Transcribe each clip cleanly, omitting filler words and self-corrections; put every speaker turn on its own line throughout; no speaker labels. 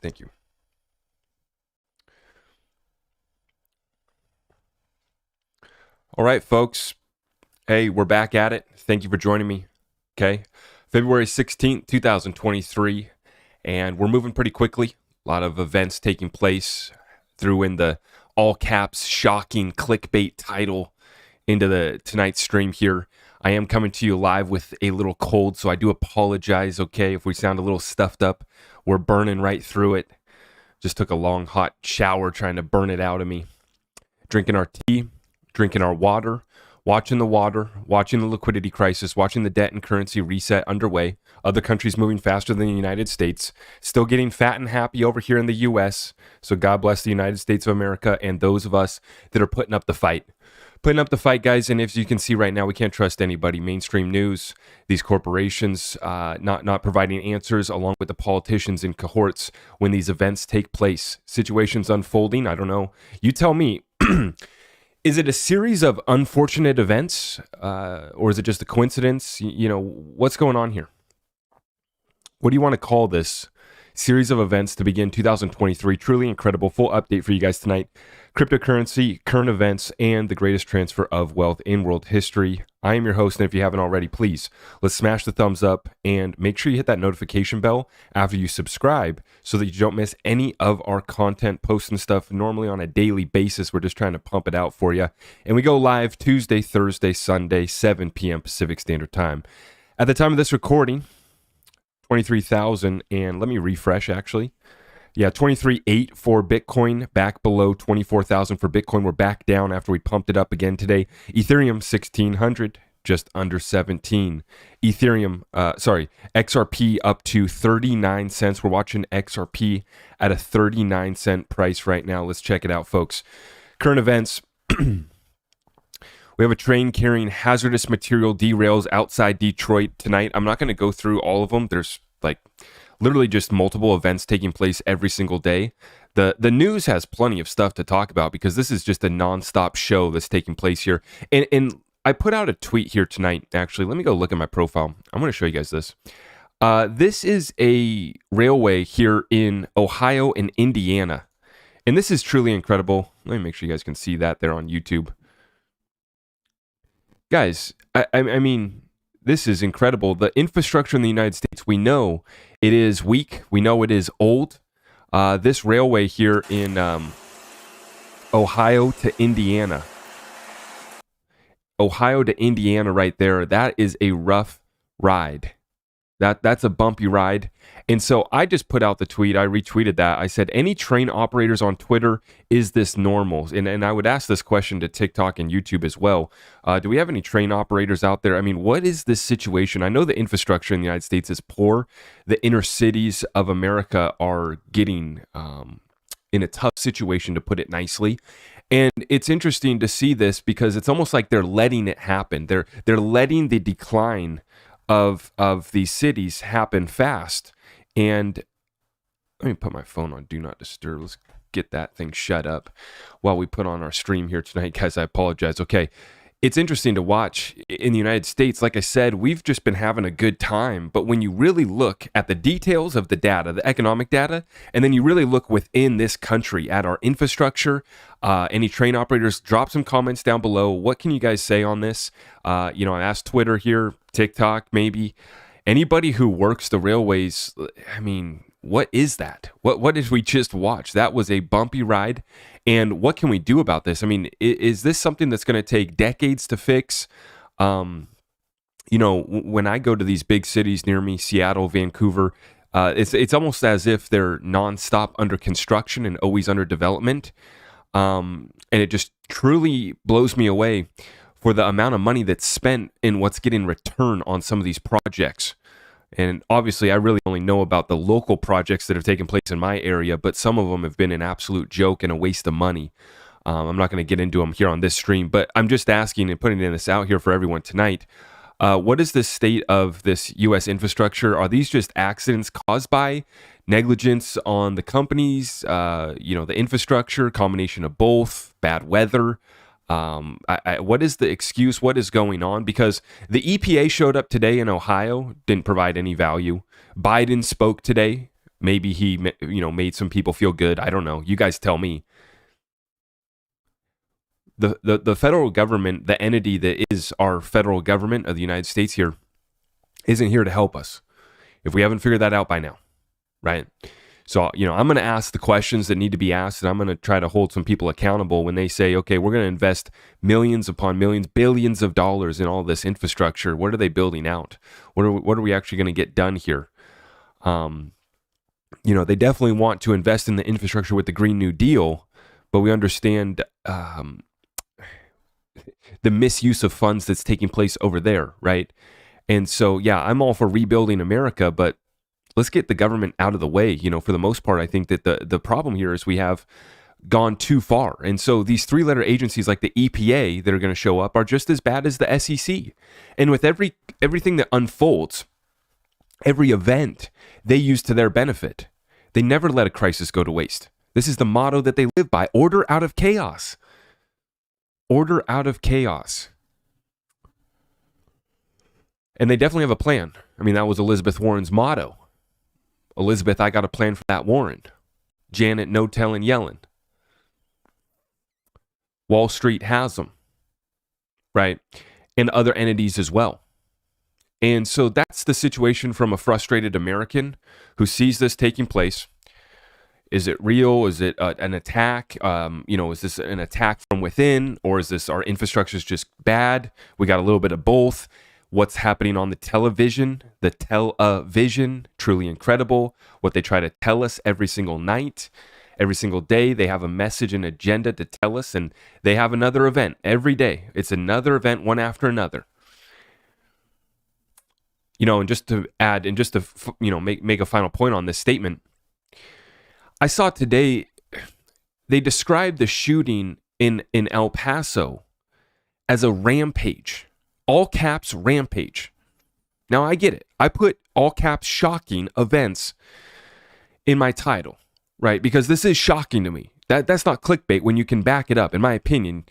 Thank you. All right, folks. Hey, we're back at it. Thank you for joining me. Okay. February 16th, 2023. And we're moving pretty quickly. A lot of events taking place. Threw in the all caps shocking clickbait title into the tonight's stream here. I am coming to you live with a little cold, so I do apologize, okay, if we sound a little stuffed up. We're burning right through it. Just took a long hot shower trying to burn it out of me. Drinking our tea, drinking our water, watching the liquidity crisis, watching the debt and currency reset underway, other countries moving faster than the United States, still getting fat and happy over here in the U.S. So God bless the United States of America and those of us that are putting up the fight. Putting up the fight, guys, and as you can see right now, we can't trust anybody. Mainstream news, these corporations not providing answers, along with the politicians in cohorts when these events take place. Situations unfolding, I don't know. You tell me. Is it a series of unfortunate events, or is it just a coincidence? You know, what's going on here? What do you want to call this series of events to begin 2023? Truly incredible. Full update for you guys tonight. Cryptocurrency, current events, and the greatest transfer of wealth in world history. I am your host, and if you haven't already, please, let's smash the thumbs up and make sure you hit that notification bell after you subscribe so that you don't miss any of our content, posting stuff normally on a daily basis. We're just trying to pump it out for you. And we go live Tuesday, Thursday, Sunday, 7 p.m. Pacific Standard Time. At the time of this recording, 23,000, and let me refresh actually. Yeah, 23.8 for Bitcoin, back below 24,000 for Bitcoin. We're back down after we pumped it up again today. Ethereum, 1,600, just under 17. XRP up to 39 cents. We're watching XRP at a 39 cent price right now. Let's check it out, folks. Current events. We have a train carrying hazardous material derails outside Detroit tonight. I'm not going to go through all of them. There's like literally just multiple events taking place every single day. The news has plenty of stuff to talk about because this is just a nonstop show that's taking place here. And I put out a tweet here tonight, actually. Let me go look at my profile. I'm going to show you guys this. This is a railway here in Ohio and Indiana. And this is truly incredible. Let me make sure you guys can see that there on YouTube. Guys, I mean, this is incredible. The infrastructure in the United States, we know it is weak. We know it is old. This railway here in Ohio to Indiana. Ohio to Indiana right there, that is a rough ride. That's a bumpy ride. And so I just put out the tweet. I retweeted that. I said, any train operators on Twitter, is this normal? And I would ask this question to TikTok and YouTube as well. Do we have any train operators out there? I mean, what is this situation? I know the infrastructure in the United States is poor. The inner cities of America are getting in a tough situation, to put it nicely. And it's interesting to see this because it's almost like they're letting it happen. They're letting the decline of these cities happen fast. And let me put my phone on Do Not Disturb. Let's get that thing shut up while we put on our stream here tonight. Guys, I apologize. Okay. It's interesting to watch in the United States. Like I said, we've just been having a good time. But when you really look at the details of the data, the economic data, and then you really look within this country at our infrastructure, any train operators, drop some comments down below. What can you guys say on this? I asked Twitter here, TikTok, maybe. Anybody who works the railways, I mean, what is that? What did we just watch? That was a bumpy ride. And what can we do about this? I mean, is this something that's going to take decades to fix? When I go to these big cities near me, Seattle, Vancouver, it's almost as if they're nonstop under construction and always under development. And it just truly blows me away for the amount of money that's spent in what's getting return on some of these projects. And obviously, I really only know about the local projects that have taken place in my area, but some of them have been an absolute joke and a waste of money. I'm not going to get into them here on this stream, but I'm just asking and putting this out here for everyone tonight. What is the state of this U.S. infrastructure? Are these just accidents caused by negligence on the companies, the infrastructure, combination of both, bad weather? What is the excuse? What is going on? Because the EPA showed up today in Ohio, didn't provide any value. Biden spoke today, Maybe he, made some people feel good. I don't know. You guys tell me. The federal government, the entity that is our federal government of the United States here, isn't here to help us. If we haven't figured that out by now, right? So, I'm going to ask the questions that need to be asked, and I'm going to try to hold some people accountable when they say, okay, we're going to invest millions upon millions, billions of dollars in all this infrastructure. What are they building out? What are we actually going to get done here? They definitely want to invest in the infrastructure with the Green New Deal, but we understand the misuse of funds that's taking place over there, right? And so, yeah, I'm all for rebuilding America, but let's get the government out of the way. For the most part, I think that the problem here is we have gone too far. And so these three-letter agencies like the EPA that are going to show up are just as bad as the SEC. And with everything that unfolds, every event, they use to their benefit. They never let a crisis go to waste. This is the motto that they live by. Order out of chaos. Order out of chaos. And they definitely have a plan. I mean, that was Elizabeth Warren's motto. Elizabeth, I got a plan for that Warren. Janet, no telling Yellen. Wall Street has them, right? And other entities as well. And so that's the situation from a frustrated American who sees this taking place. Is it real? Is it an attack? Is this an attack from within? Or is this our infrastructure is just bad? We got a little bit of both. What's happening on the television, truly incredible. What they try to tell us every single night, every single day. They have a message and agenda to tell us, and they have another event every day. It's another event, one after another. And just to add, and just to, make a final point on this statement, I saw today, they described the shooting in El Paso as a rampage. All caps rampage. Now I get it. I put all caps shocking events in my title, right? Because this is shocking to me. That's not clickbait when you can back it up. In my opinion,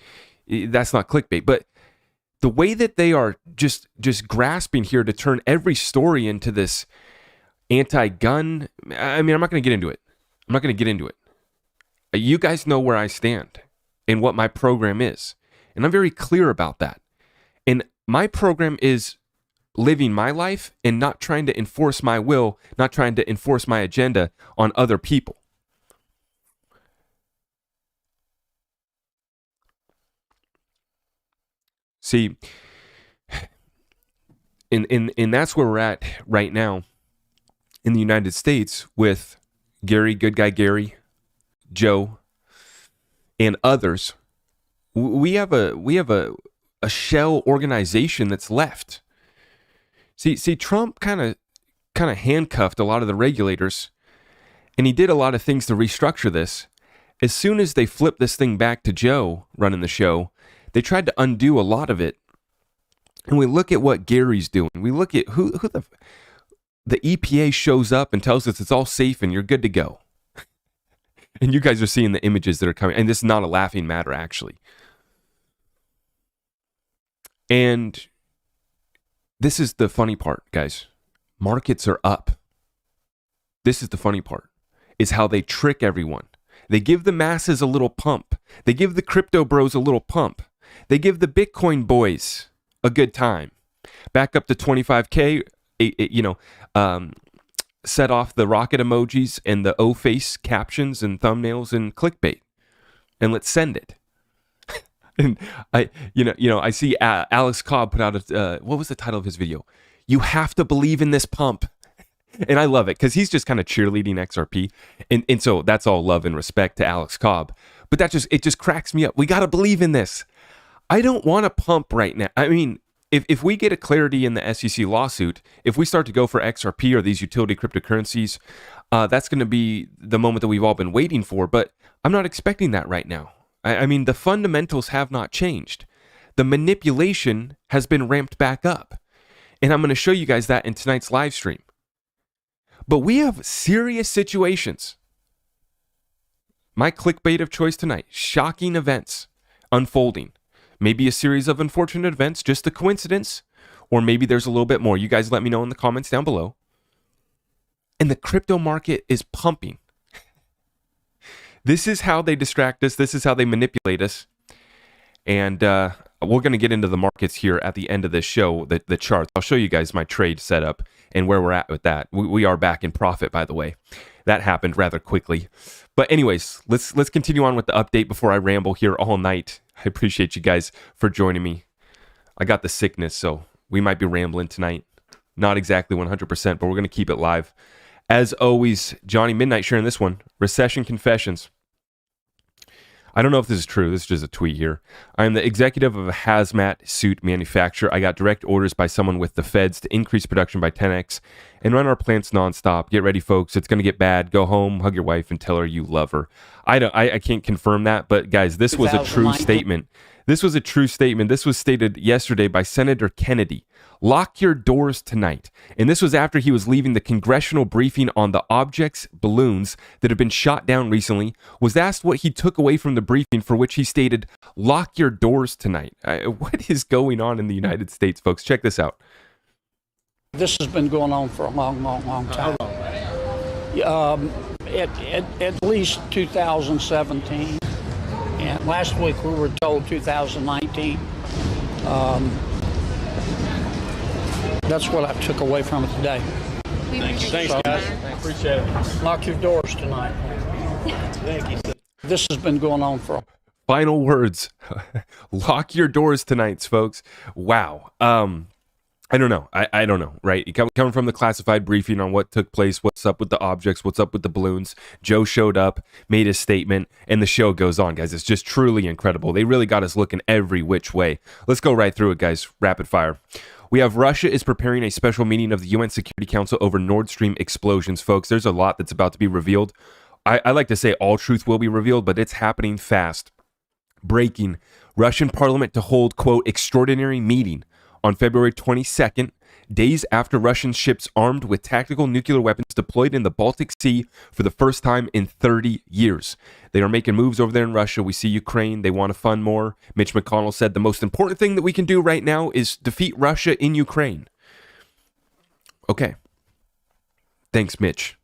that's not clickbait. But the way that they are just grasping here to turn every story into this anti-gun, I'm not going to get into it. You guys know where I stand and what my program is. And I'm very clear about that. And my program is living my life and not trying to enforce my will, not trying to enforce my agenda on other people. See, and that's where we're at right now in the United States with Gary, good guy Gary, Joe, and others. We have a shell organization that's left. See, Trump kind of handcuffed a lot of the regulators, and he did a lot of things to restructure this. As soon as they flipped this thing back to Joe running the show, they tried to undo a lot of it. And we look at what Gary's doing. We look at who the EPA shows up and tells us it's all safe and you're good to go. And you guys are seeing the images that are coming. And this is not a laughing matter, actually. And this is the funny part, guys. Markets are up. This is the funny part, is how they trick everyone. They give the masses a little pump. They give the crypto bros a little pump. They give the Bitcoin boys a good time. Back up to 25K, set off the rocket emojis and the O-face captions and thumbnails and clickbait. And let's send it. And I see Alex Cobb put out what was the title of his video? You have to believe in this pump. And I love it because he's just kind of cheerleading XRP. And so that's all love and respect to Alex Cobb. But it just cracks me up. We got to believe in this. I don't want to pump right now. I mean, if we get a clarity in the SEC lawsuit, if we start to go for XRP or these utility cryptocurrencies, that's going to be the moment that we've all been waiting for. But I'm not expecting that right now. I mean, the fundamentals have not changed. The manipulation has been ramped back up. And I'm going to show you guys that in tonight's live stream. But we have serious situations. My clickbait of choice tonight, shocking events unfolding. Maybe a series of unfortunate events, just a coincidence, or maybe there's a little bit more. You guys let me know in the comments down below. and the crypto market is pumping. This is how they distract us. This is how they manipulate us. And we're going to get into the markets here at the end of this show, the charts. I'll show you guys my trade setup and where we're at with that. We are back in profit, by the way. That happened rather quickly. But anyways, let's continue on with the update before I ramble here all night. I appreciate you guys for joining me. I got the sickness, so we might be rambling tonight. Not exactly 100%, but we're going to keep it live. As always, Johnny Midnight sharing this one. Recession Confessions. I don't know if this is true. This is just a tweet here. I am the executive of a hazmat suit manufacturer. I got direct orders by someone with the feds to increase production by 10x and run our plants nonstop. Get ready, folks. It's going to get bad. Go home, hug your wife, and tell her you love her. I can't confirm that, but guys, this was a true statement. This was a true statement. This was stated yesterday by Senator Kennedy. Lock your doors tonight. And this was after he was leaving the congressional briefing on the objects, balloons that have been shot down recently, was asked what he took away from the briefing, for which he stated, lock your doors tonight. What is going on in the United States, folks? Check this out.
This has been going on for a long time. At least 2017. And last week we were told 2019. That's what I took away from it today.
Thanks, guys. Appreciate it.
Lock your doors tonight.
Thank you.
This has been going on for.
Final words. Lock your doors tonight, folks. Wow. I don't know. I don't know, right? Coming from the classified briefing on what took place, what's up with the objects, what's up with the balloons. Joe showed up, made his statement, and the show goes on, guys. It's just truly incredible. They really got us looking every which way. Let's go right through it, guys. Rapid fire. We have Russia is preparing a special meeting of the UN Security Council over Nord Stream explosions, folks. There's a lot that's about to be revealed. I like to say all truth will be revealed, but it's happening fast. Breaking. Russian parliament to hold, quote, extraordinary meeting on February 22nd, days after Russian ships armed with tactical nuclear weapons deployed in the Baltic Sea for the first time in 30 years. They are making moves over there in Russia. We see Ukraine. They want to fund more. Mitch McConnell said the most important thing that we can do right now is defeat Russia in Ukraine. Okay. Thanks, Mitch.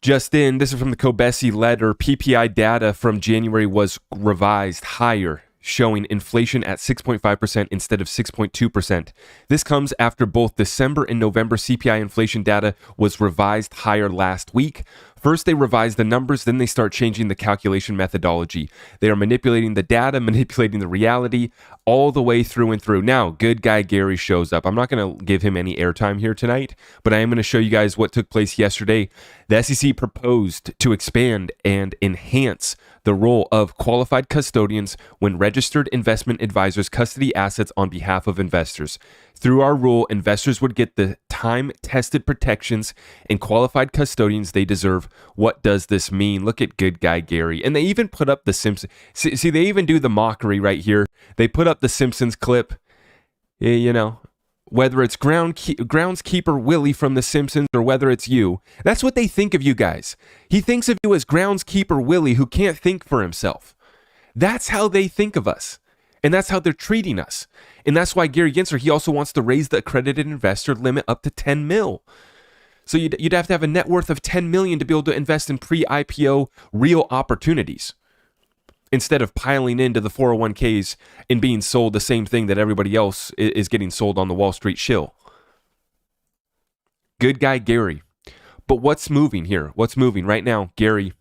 Just in, this is from the Kobesi letter. PPI data from January was revised higher, showing inflation at 6.5% instead of 6.2%. This comes after both December and November CPI inflation data was revised higher last week. First, they revise the numbers, then they start changing the calculation methodology. They are manipulating the data, manipulating the reality, all the way through and through. Now, good guy Gary shows up. I'm not going to give him any airtime here tonight, but I am going to show you guys what took place yesterday. The SEC proposed to expand and enhance the role of qualified custodians when registered investment advisors custody assets on behalf of investors. Through our rule, investors would get the time-tested protections and qualified custodians they deserve. What does this mean? Look at good guy Gary. And they even put up the Simpsons. See, they even do the mockery right here. They put up the Simpsons clip. You know, whether it's groundskeeper Willie from the Simpsons or whether it's you. That's what they think of you guys. He thinks of you as groundskeeper Willie who can't think for himself. That's how they think of us. And that's how they're treating us. And that's why Gary Gensler, he also wants to raise the accredited investor limit up to 10 mil. So you'd have to have a net worth of 10 million to be able to invest in pre-IPO real opportunities, instead of piling into the 401ks and being sold the same thing that everybody else is getting sold on the Wall Street shill. Good guy Gary. But what's moving here? What's moving right now? Gary,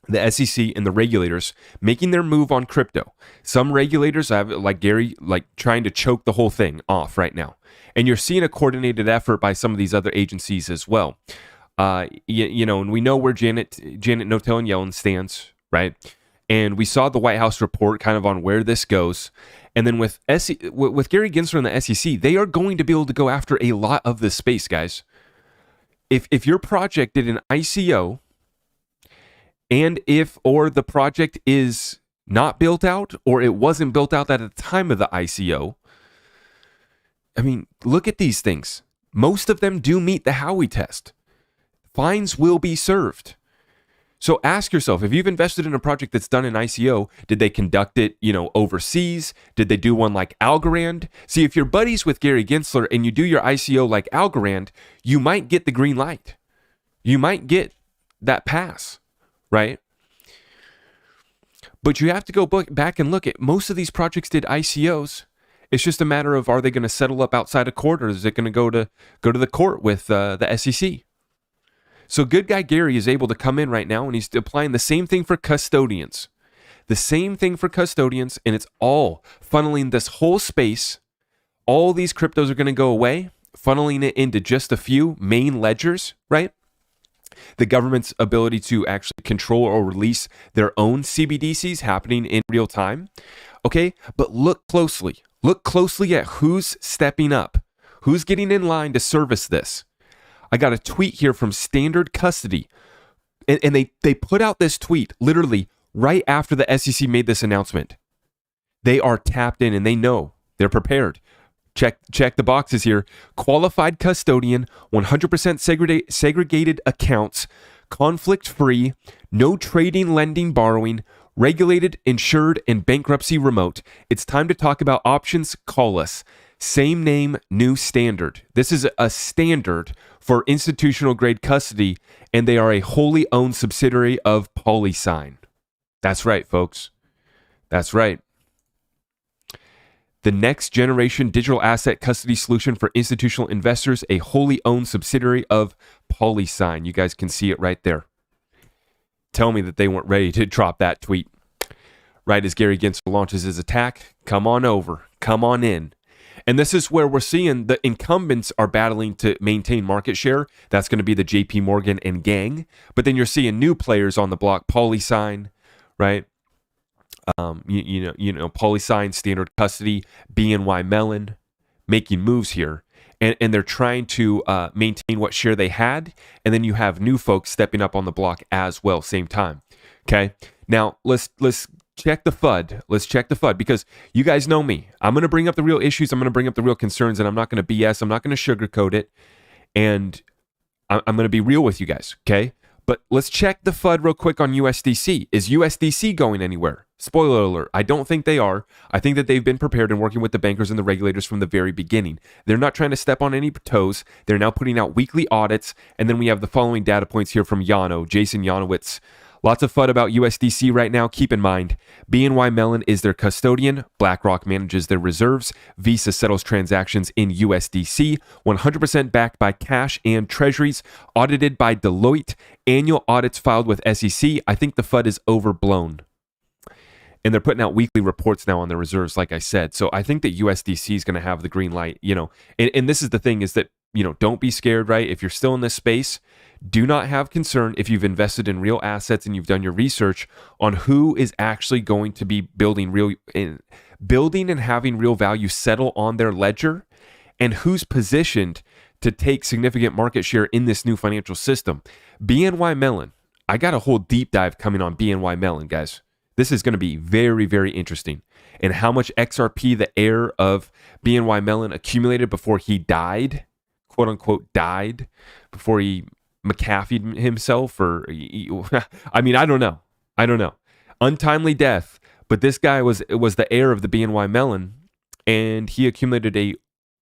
the SEC and the regulators making their move on crypto. Some regulators have, like Gary, like trying to choke the whole thing off right now. And you're seeing a coordinated effort by some of these other agencies as well. You know, and we know where Janet Notel and Yellen stands, right? And we saw the White House report kind of on where this goes. And then with Gary Gensler and the SEC, they are going to be able to go after a lot of this space, guys. If your project did an ICO, and or the project is not built out, or it wasn't built out at the time of the ICO, I mean, look at these things. Most of them do meet the Howey test. Fines will be served. So ask yourself, if you've invested in a project that's done an ICO, did they conduct it, overseas? Did they do one like Algorand? See, if you're buddies with Gary Gensler and you do your ICO like Algorand, you might get the green light. You might get that pass, right? But you have to go back and look at most of these projects did ICOs. It's just a matter of, are they going to settle up outside of court, or is it going to go to the court with the SEC? So good guy Gary is able to come in right now, and he's applying the same thing for custodians. The same thing for custodians, and it's all funneling this whole space. All these cryptos are going to go away, funneling it into just a few main ledgers, right? The government's ability to actually control or release their own CBDCs happening in real time. Okay, but look closely. Look closely at who's stepping up, who's getting in line to service this. I got a tweet here from Standard Custody, and they put out this tweet literally right after the SEC made this announcement. They are tapped in and they know, they're prepared. Check the boxes here. Qualified custodian, 100% segregated accounts, conflict-free, no trading, lending, borrowing, regulated, insured, and bankruptcy remote. It's time to talk about options. Call us. Same name, new standard. This is a standard for institutional grade custody, and they are a wholly owned subsidiary of PolySign. That's right, folks. That's right. The next generation digital asset custody solution for institutional investors, a wholly owned subsidiary of PolySign. You guys can see it right there. Tell me that they weren't ready to drop that tweet. Right as Gary Gensler launches his attack, come on over, come on in. And this is where we're seeing the incumbents are battling to maintain market share. That's going to be the JP Morgan and gang. But then you're seeing new players on the block, PolySign, right? PolySign, Standard Custody, BNY Mellon, making moves here. And they're trying to maintain what share they had. And then you have new folks stepping up on the block as well, same time. Okay. Now let's check the FUD. Let's check the FUD, because you guys know me. I'm going to bring up the real issues. I'm going to bring up the real concerns, and I'm not going to BS. I'm not going to sugarcoat it. And I'm going to be real with you guys. Okay. But let's check the FUD real quick on USDC. Is USDC going anywhere? Spoiler alert, I don't think they are. I think that they've been prepared and working with the bankers and the regulators from the very beginning. They're not trying to step on any toes. They're now putting out weekly audits. And then we have the following data points here from Jason Janowitz. Lots of FUD about USDC right now. Keep in mind, BNY Mellon is their custodian. BlackRock manages their reserves. Visa settles transactions in USDC. 100% backed by cash and treasuries. Audited by Deloitte. Annual audits filed with SEC. I think the FUD is overblown. And they're putting out weekly reports now on their reserves, like I said. So I think that USDC is going to have the green light, And this is the thing, is that, don't be scared, right? If you're still in this space, do not have concern if you've invested in real assets and you've done your research on who is actually going to be building and having real value settle on their ledger, and who's positioned to take significant market share in this new financial system. BNY Mellon, I got a whole deep dive coming on BNY Mellon, guys. This is going to be very, very interesting. And how much XRP, the heir of BNY Mellon, accumulated before he died, quote unquote died, before he McAfee'd himself, or I don't know. Untimely death. But this guy was the heir of the BNY Mellon, and he accumulated a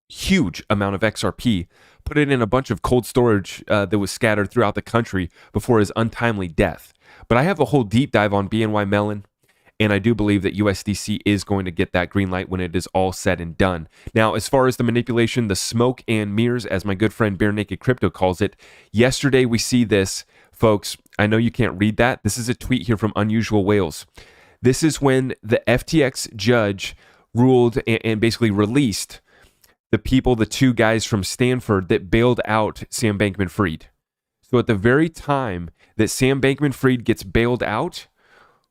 huge amount of XRP, put it in a bunch of cold storage that was scattered throughout the country before his untimely death. But I have a whole deep dive on BNY Mellon, and I do believe that USDC is going to get that green light when it is all said and done. Now, as far as the manipulation, the smoke and mirrors, as my good friend Bare Naked Crypto calls it, yesterday we see this, folks. I know you can't read that. This is a tweet here from Unusual Whales. This is when the FTX judge ruled and basically released the two guys from Stanford that bailed out Sam Bankman-Fried. So at the very time that Sam Bankman-Fried gets bailed out,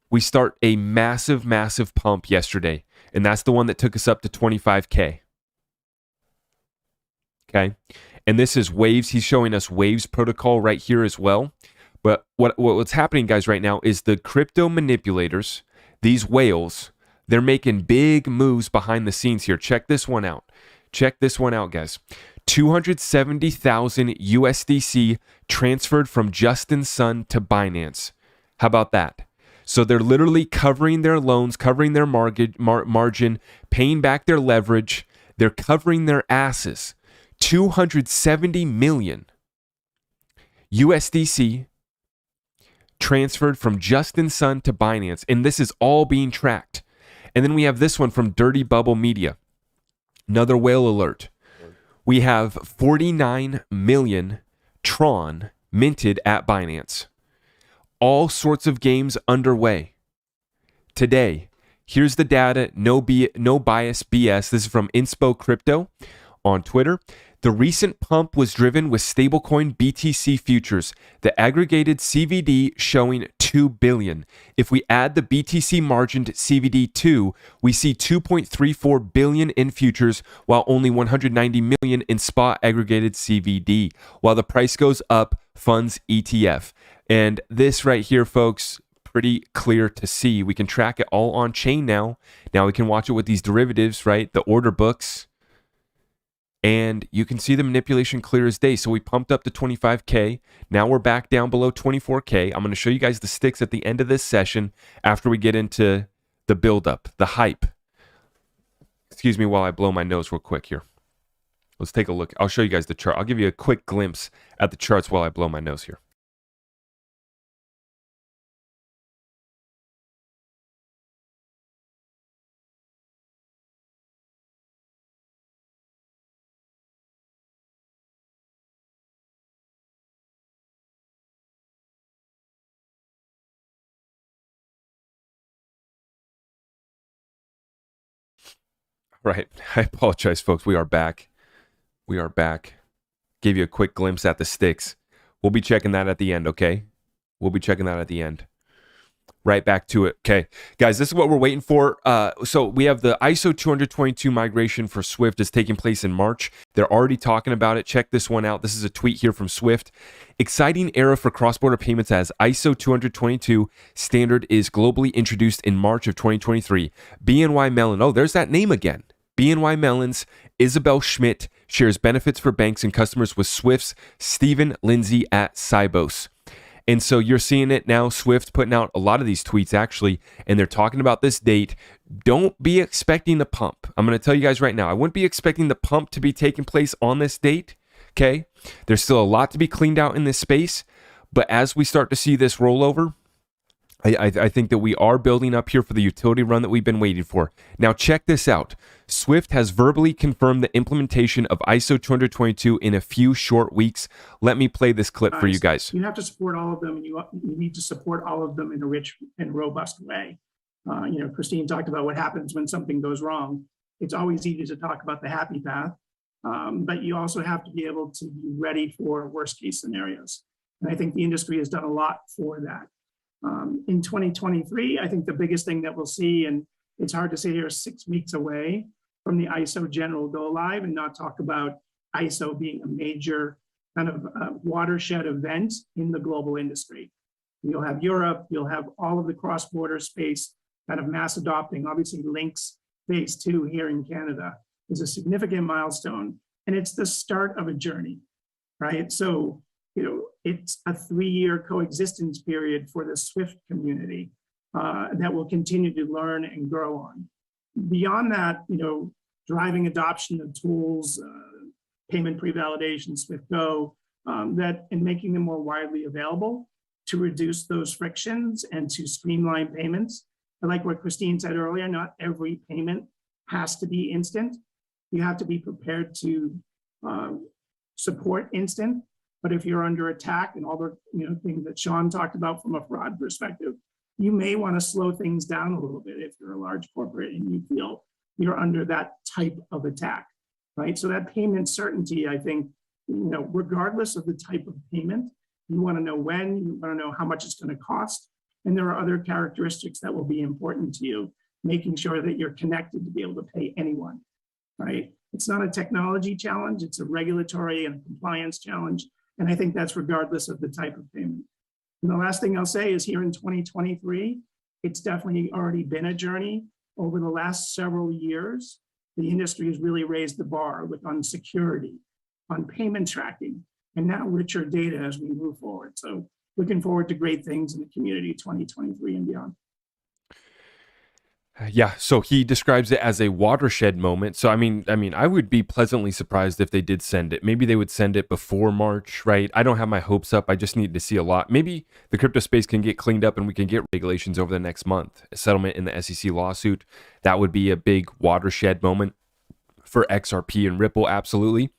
we start a massive, massive pump yesterday. And that's the one that took us up to 25K. Okay. And this is Waves. He's showing us Waves protocol right here as well. But what's happening, guys, right now is the crypto manipulators, these whales, they're making big moves behind the scenes here. Check this one out. Check this one out, guys. 270,000 USDC transferred from Justin Sun to Binance. How about that? So they're literally covering their loans, covering their margin, paying back their leverage. They're covering their asses. 270 million USDC transferred from Justin Sun to Binance. And this is all being tracked. And then we have this one from Dirty Bubble Media. Another whale alert. We have 49 million Tron minted at Binance. All sorts of games underway. Today, here's the data, no bias BS. This is from Inspo Crypto on Twitter. The recent pump was driven with stablecoin BTC futures, the aggregated CVD showing 2 billion. If we add the BTC margined CVD2, we see 2.34 billion in futures, while only 190 million in spot aggregated CVD. While the price goes up, funds ETF. And this right here, folks, pretty clear to see. We can track it all on chain now. Now we can watch it with these derivatives, right? The order books. And you can see the manipulation clear as day. So we pumped up to 25K. Now we're back down below 24K. I'm going to show you guys the sticks at the end of this session after we get into the buildup, the hype. Excuse me while I blow my nose real quick here. Let's take a look. I'll show you guys the chart. I'll give you a quick glimpse at the charts while I blow my nose here. Right. I apologize, folks. We are back. We are back. Gave you a quick glimpse at the sticks. We'll be checking that at the end, okay? We'll be checking that at the end. Right back to it. Okay. Guys, this is what we're waiting for. So we have the ISO 222 migration for Swift is taking place in March. They're already talking about it. Check this one out. This is a tweet here from Swift. Exciting era for cross-border payments as ISO 222 standard is globally introduced in March of 2023. BNY Mellon. Oh, there's that name again. BNY Mellon's Isabel Schmidt shares benefits for banks and customers with Swift's Stephen Lindsay at Sibos. And so you're seeing it now, Swift putting out a lot of these tweets actually, and they're talking about this date. Don't be expecting the pump. I'm going to tell you guys right now, I wouldn't be expecting the pump to be taking place on this date, okay? There's still a lot to be cleaned out in this space, but as we start to see this rollover, I think that we are building up here for the utility run that we've been waiting for. Now check this out. Swift has verbally confirmed the implementation of ISO 222 in a few short weeks. Let me play this clip for you guys.
You have to support all of them, and you need to support all of them in a rich and robust way. Christine talked about what happens when something goes wrong. It's always easy to talk about the happy path, but you also have to be able to be ready for worst case scenarios. And I think the industry has done a lot for that. In 2023, I think the biggest thing that we'll see, and it's hard to say here 6 weeks away from the ISO general go live and not talk about ISO being a major kind of watershed event in the global industry. You'll have Europe, you'll have all of the cross-border space kind of mass adopting. Obviously, Links phase 2 here in Canada is a significant milestone, and it's the start of a journey, right? So, it's a 3-year coexistence period for the Swift community that will continue to learn and grow on. Beyond that, driving adoption of tools, payment pre-validation, Swift Go, and making them more widely available to reduce those frictions and to streamline payments. I like what Christine said earlier, not every payment has to be instant. You have to be prepared to support instant. But if you're under attack and all the things that Sean talked about from a fraud perspective, you may want to slow things down a little bit if you're a large corporate and you feel you're under that type of attack, right? So that payment certainty, I think, regardless of the type of payment, you want to know when, you want to know how much it's going to cost. And there are other characteristics that will be important to you, making sure that you're connected to be able to pay anyone, right? It's not a technology challenge, it's a regulatory and compliance challenge. And I think that's regardless of the type of payment. And the last thing I'll say is here in 2023, it's definitely already been a journey. Over the last several years, the industry has really raised the bar on security, on payment tracking, and now richer data as we move forward. So looking forward to great things in the community 2023 and beyond.
Yeah, so he describes it as a watershed moment. So I mean, I would be pleasantly surprised if they did send it. Maybe they would send it before March, right? I don't have my hopes up. I just need to see a lot. Maybe the crypto space can get cleaned up and we can get regulations over the next month. A settlement in the SEC lawsuit, that would be a big watershed moment for XRP and Ripple, absolutely.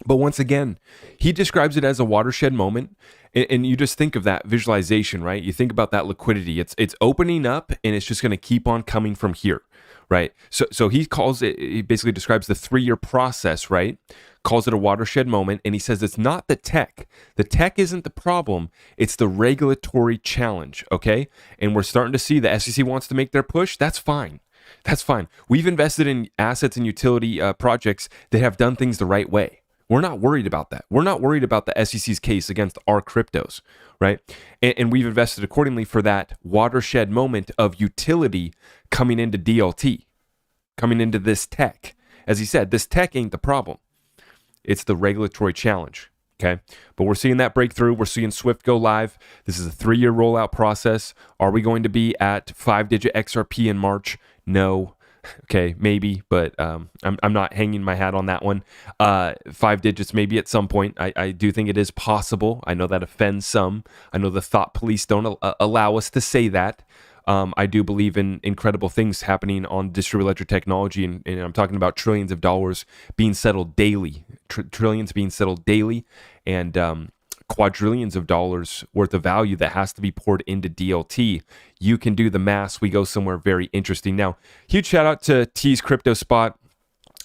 But once again, he describes it as a watershed moment. And you just think of that visualization, right? You think about that liquidity. It's opening up and it's just going to keep on coming from here, right? So he calls it, he basically describes the 3-year process, right? Calls it a watershed moment. And he says it's not the tech. The tech isn't the problem. It's the regulatory challenge, okay? And we're starting to see the SEC wants to make their push. That's fine. That's fine. We've invested in assets and utility projects that have done things the right way. We're not worried about that. We're not worried about the SEC's case against our cryptos, right? And we've invested accordingly for that watershed moment of utility coming into DLT, coming into this tech. As he said, this tech ain't the problem. It's the regulatory challenge, okay? But we're seeing that breakthrough. We're seeing Swift go live. This is a 3-year rollout process. Are we going to be at 5-digit XRP in March? No. Okay, maybe, but I'm not hanging my hat on that one. 5 digits maybe at some point. I do think it is possible. I know that offends some. I know the thought police don't allow us to say that. I do believe in incredible things happening on distributed ledger technology, and I'm talking about trillions of dollars being settled daily, trillions being settled daily, and quadrillions of dollars worth of value that has to be poured into DLT. You can do the math. We go somewhere very interesting. Now, huge shout out to T's Crypto Spot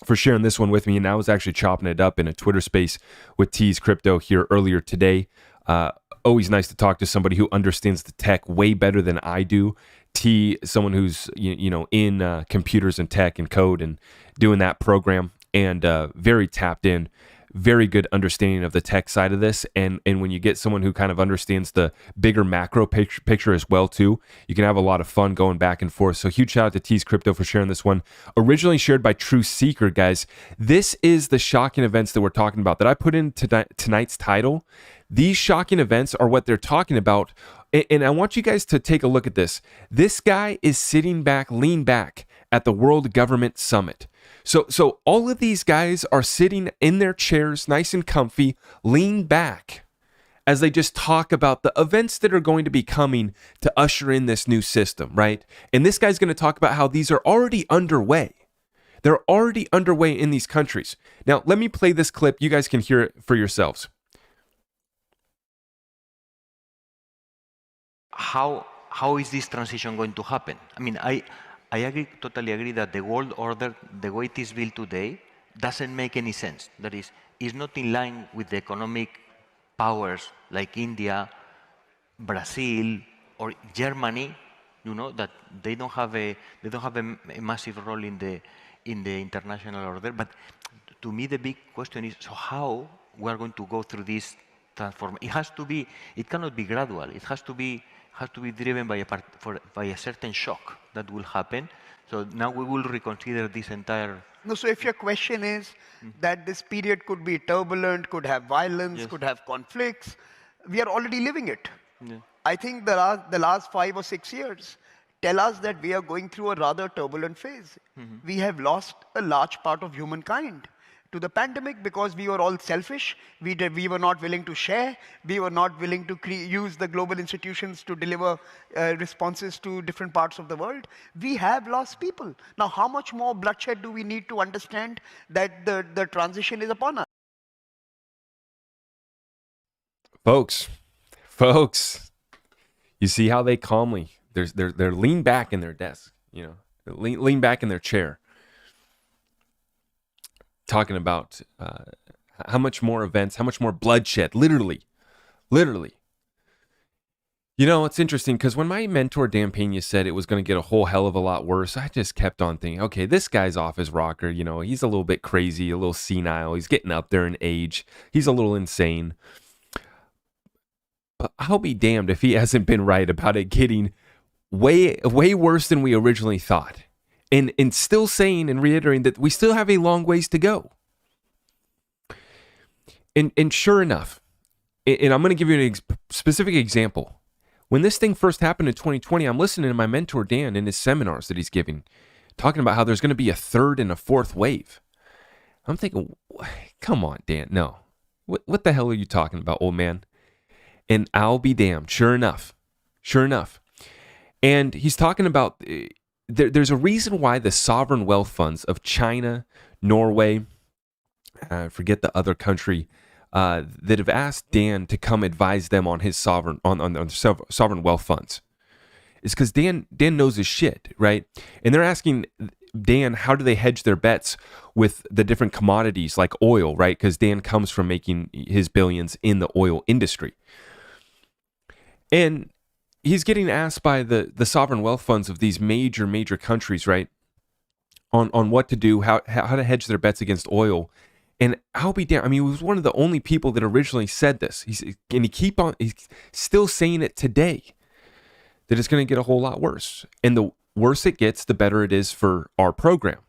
for sharing this one with me. And I was actually chopping it up in a Twitter space with T's Crypto here earlier today. Always nice to talk to somebody who understands the tech way better than I do. T, someone who's in computers and tech and code and doing that program, and very tapped in. Very good understanding of the tech side of this, and when you get someone who kind of understands the bigger macro picture as well too, you can have a lot of fun going back and forth. So huge shout out to T's Crypto for sharing this one. Originally shared by True Seeker, guys. This is the shocking events that we're talking about that I put in tonight's title. These shocking events are what they're talking about, and I want you guys to take a look at this. This guy is sitting back, lean back at the World Government Summit. So all of these guys are sitting in their chairs, nice and comfy, lean back as they just talk about the events that are going to be coming to usher in this new system, right? And this guy's going to talk about how these are already underway. They're already underway in these countries. Now, let me play this clip. You guys can hear it for yourselves.
How is this transition going to happen? I mean, I totally agree that the world order, the way it is built today, doesn't make any sense. That is not in line with the economic powers like India, Brazil, or Germany. That they don't have a massive role in the international order. But to me, the big question is: so how we are going to go through this transformation? It cannot be gradual. It has to be driven by a certain shock that will happen. So now we will reconsider this entire...
No, so if your question is that this period could be turbulent, could have violence,
Yes.
could have conflicts, we are already living it.
Yeah.
I think the last 5 or 6 years tell us that we are going through a rather turbulent phase. We have lost a large part of humankind to the pandemic because we were all selfish. We were not willing to share. We were not willing to use the global institutions to deliver responses to different parts of the world. We have lost people. Now, how much more bloodshed do we need to understand that the transition is upon us?
Folks, you see how they calmly, they're lean back in their desk, lean back in their chair, talking about how much more events, how much more bloodshed, literally. It's interesting because when my mentor Dan Pena said it was going to get a whole hell of a lot worse, I just kept on thinking, okay, this guy's off his rocker. He's a little bit crazy, a little senile. He's getting up there in age. He's a little insane. But I'll be damned if he hasn't been right about it getting way worse than we originally thought. And still saying and reiterating that we still have a long ways to go. And sure enough, And I'm going to give you an specific example. When this thing first happened in 2020, I'm listening to my mentor, Dan, in his seminars that he's giving, talking about how there's going to be a third and a fourth wave. I'm thinking, come on, Dan, no. What the hell are you talking about, old man? And I'll be damned, sure enough. And he's talking about, there's a reason why the sovereign wealth funds of China, Norway, I forget the other country, that have asked Dan to come advise them on his sovereign wealth funds. It's because Dan knows his shit, right? And they're asking Dan, how do they hedge their bets with the different commodities like oil, right? Because Dan comes from making his billions in the oil industry. And he's getting asked by the sovereign wealth funds of these major countries, right? On what to do, how to hedge their bets against oil. And I'll be damned. I mean, he was one of the only people that originally said this. He's still saying it today, that it's going to get a whole lot worse. And the worse it gets, the better it is for our program.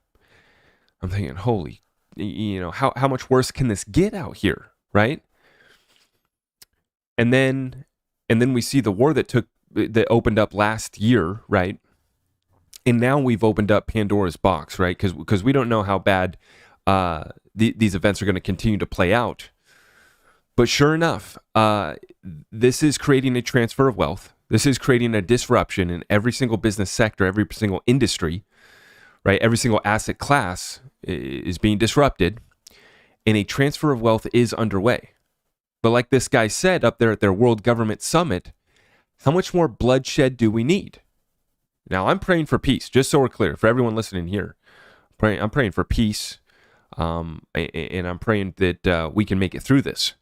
I'm thinking, holy, how much worse can this get out here, right? And then we see the war that opened up last year, right? And now we've opened up Pandora's box, right? Because we don't know how bad these events are going to continue to play out. But sure enough, this is creating a transfer of wealth. This is creating a disruption in every single business sector, every single industry, right? Every single asset class is being disrupted, and a transfer of wealth is underway. But like this guy said up there at their World Government Summit, how much more bloodshed do we need? Now, I'm praying for peace, just so we're clear, for everyone listening here. I'm praying for peace, and I'm praying that we can make it through this.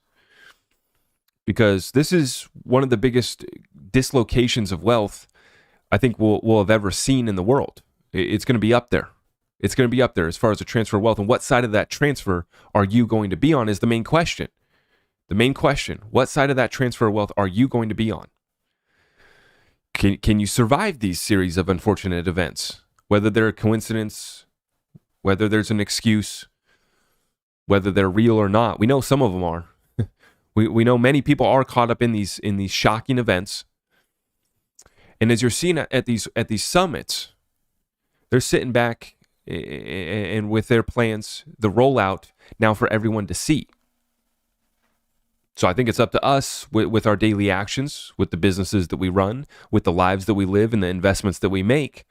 Because this is one of the biggest dislocations of wealth I think we'll have ever seen in the world. It's going to be up there. It's going to be up there as far as the transfer of wealth. And what side of that transfer are you going to be on is the main question. The main question, what side of that transfer of wealth are you going to be on? Can you survive these series of unfortunate events? Whether they're a coincidence, whether there's an excuse, whether they're real or not. We know some of them are. We know many people are caught up in these shocking events. And as you're seeing at these summits, they're sitting back and with their plans, the rollout now for everyone to see. So I think it's up to us with our daily actions, with the businesses that we run, with the lives that we live and the investments that we make,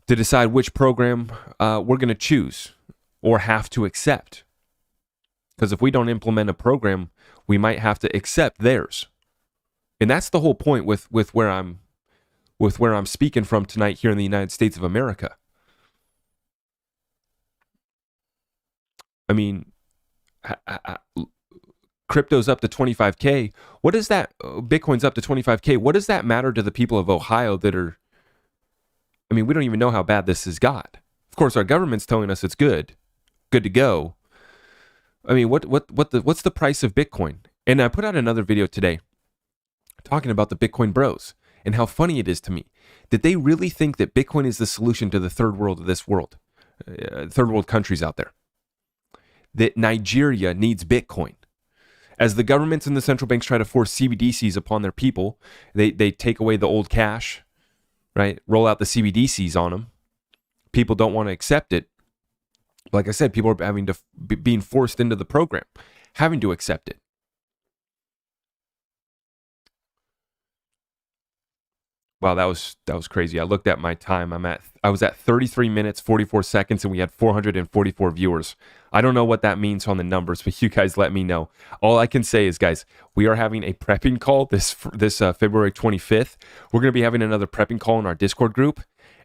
to decide which program we're going to choose or have to accept. Because if we don't implement a program, we might have to accept theirs. And that's the whole point with where I'm speaking from tonight here in the United States of America. I mean, crypto's up to 25K. What does that, Bitcoin's up to 25K. What does that matter to the people of Ohio that are, I mean, we don't even know how bad this has got. Of course, our government's telling us it's good to go. I mean, what's the price of Bitcoin? And I put out another video today talking about the Bitcoin bros and how funny it is to me that they really think that Bitcoin is the solution to the third world of this world, third world countries out there. That Nigeria needs Bitcoin. As the governments and the central banks try to force CBDCs upon their people, they take away the old cash, right? Roll out the CBDCs on them. People don't want to accept it. Like I said, people are having to being forced into the program, having to accept it. Wow, that was crazy. I looked at my time. I was at 33 minutes, 44 seconds, and we had 444 viewers. I don't know what that means on the numbers, but you guys let me know. All I can say is, guys, we are having a prepping call this February 25th. We're going to be having another prepping call in our Discord group.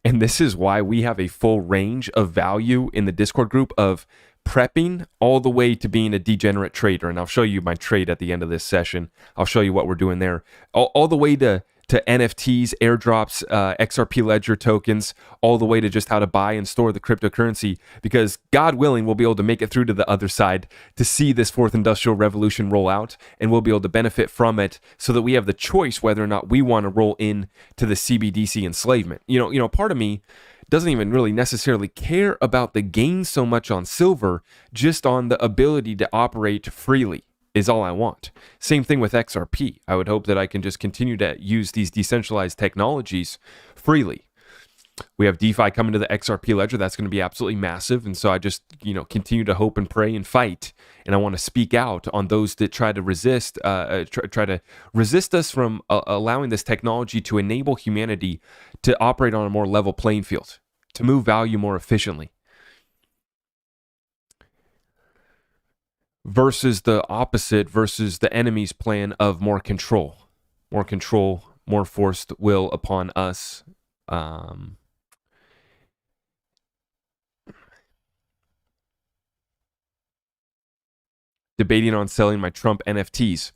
And this is why we have a full range of value in the Discord group of prepping all the way to being a degenerate trader. And I'll show you my trade at the end of this session. I'll show you what we're doing there. All the way to NFTs, airdrops, XRP Ledger tokens, all the way to just how to buy and store the cryptocurrency, because God willing, we'll be able to make it through to the other side to see this fourth industrial revolution roll out, and we'll be able to benefit from it so that we have the choice whether or not we want to roll in to the CBDC enslavement. You know, part of me doesn't even really necessarily care about the gain so much on silver, just on the ability to operate freely. is all I want. Same thing with XRP. I would hope that I can just continue to use these decentralized technologies freely. We have DeFi coming to the XRP ledger. That's going to be absolutely massive. And so I just, continue to hope and pray and fight. And I want to speak out on those that try to resist, try to resist us from allowing this technology to enable humanity to operate on a more level playing field, to move value more efficiently. Versus the opposite, versus the enemy's plan of more control, more forced will upon us. Debating on selling my Trump NFTs.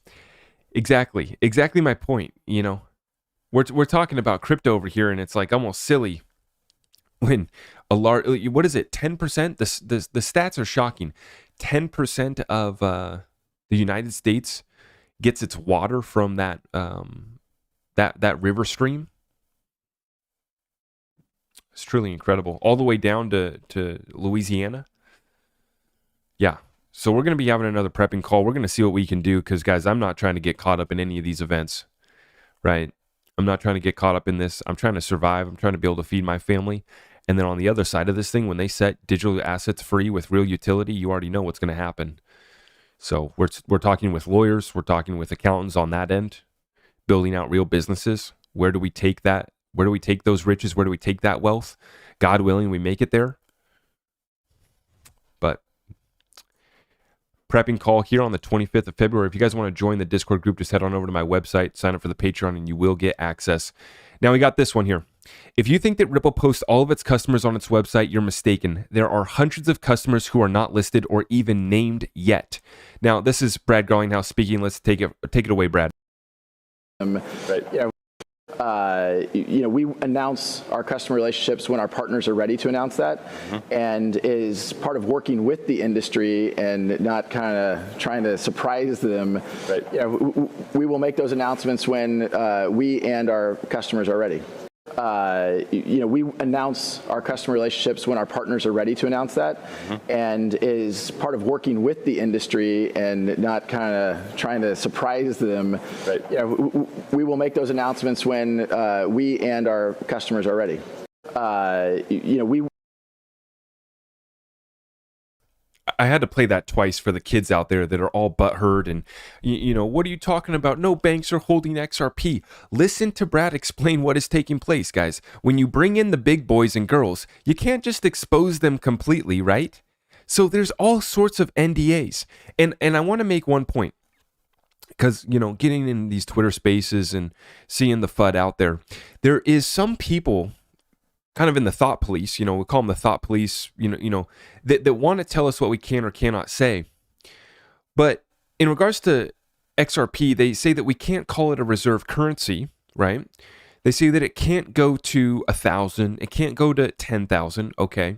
Exactly my point. We're talking about crypto over here, and it's like almost silly when a large, what is it, 10%? The stats are shocking. 10% of the United States gets its water from that that river stream. It's truly incredible. All the way down to Louisiana. Yeah. So we're going to be having another prepping call. We're going to see what we can do because, guys, I'm not trying to get caught up in any of these events, right? I'm not trying to get caught up in this. I'm trying to survive. I'm trying to be able to feed my family. And then on the other side of this thing, when they set digital assets free with real utility, you already know what's going to happen. So we're talking with lawyers. We're talking with accountants on that end, building out real businesses. Where do we take that? Where do we take those riches? Where do we take that wealth? God willing, we make it there. But prepping call here on the 25th of February. If you guys want to join the Discord group, just head on over to my website, sign up for the Patreon, and you will get access. Now we got this one here. If you think that Ripple posts all of its customers on its website, you're mistaken. There are hundreds of customers who are not listed or even named yet. Now, this is Brad Garlinghouse speaking. Let's take it away, Brad.
Right. Yeah. We announce our customer relationships when our partners are ready to announce that, and is part of working with the industry and not kind of trying to surprise them. Right. Yeah, we will make those announcements when we and our customers are ready. We announce our customer relationships when our partners are ready to announce that, and is part of working with the industry and not kind of trying to surprise them. Right. Yeah, we will make those announcements when we and our customers are ready.
I had to play that twice for the kids out there that are all butthurt and, what are you talking about? No banks are holding XRP. Listen to Brad explain what is taking place, guys. When you bring in the big boys and girls, you can't just expose them completely, right? So there's all sorts of NDAs. And I want to make one point. Because, getting in these Twitter spaces and seeing the FUD out there is some people kind of in the thought police, we call them the thought police, that want to tell us what we can or cannot say. But in regards to XRP, they say that we can't call it a reserve currency, right? They say that it can't go to 1,000, it can't go to 10,000, okay.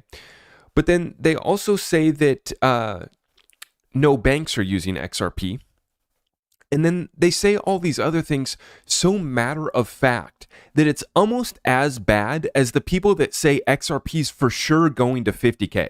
But then they also say that no banks are using XRP. And then they say all these other things so matter of fact that it's almost as bad as the people that say XRP's for sure going to 50K,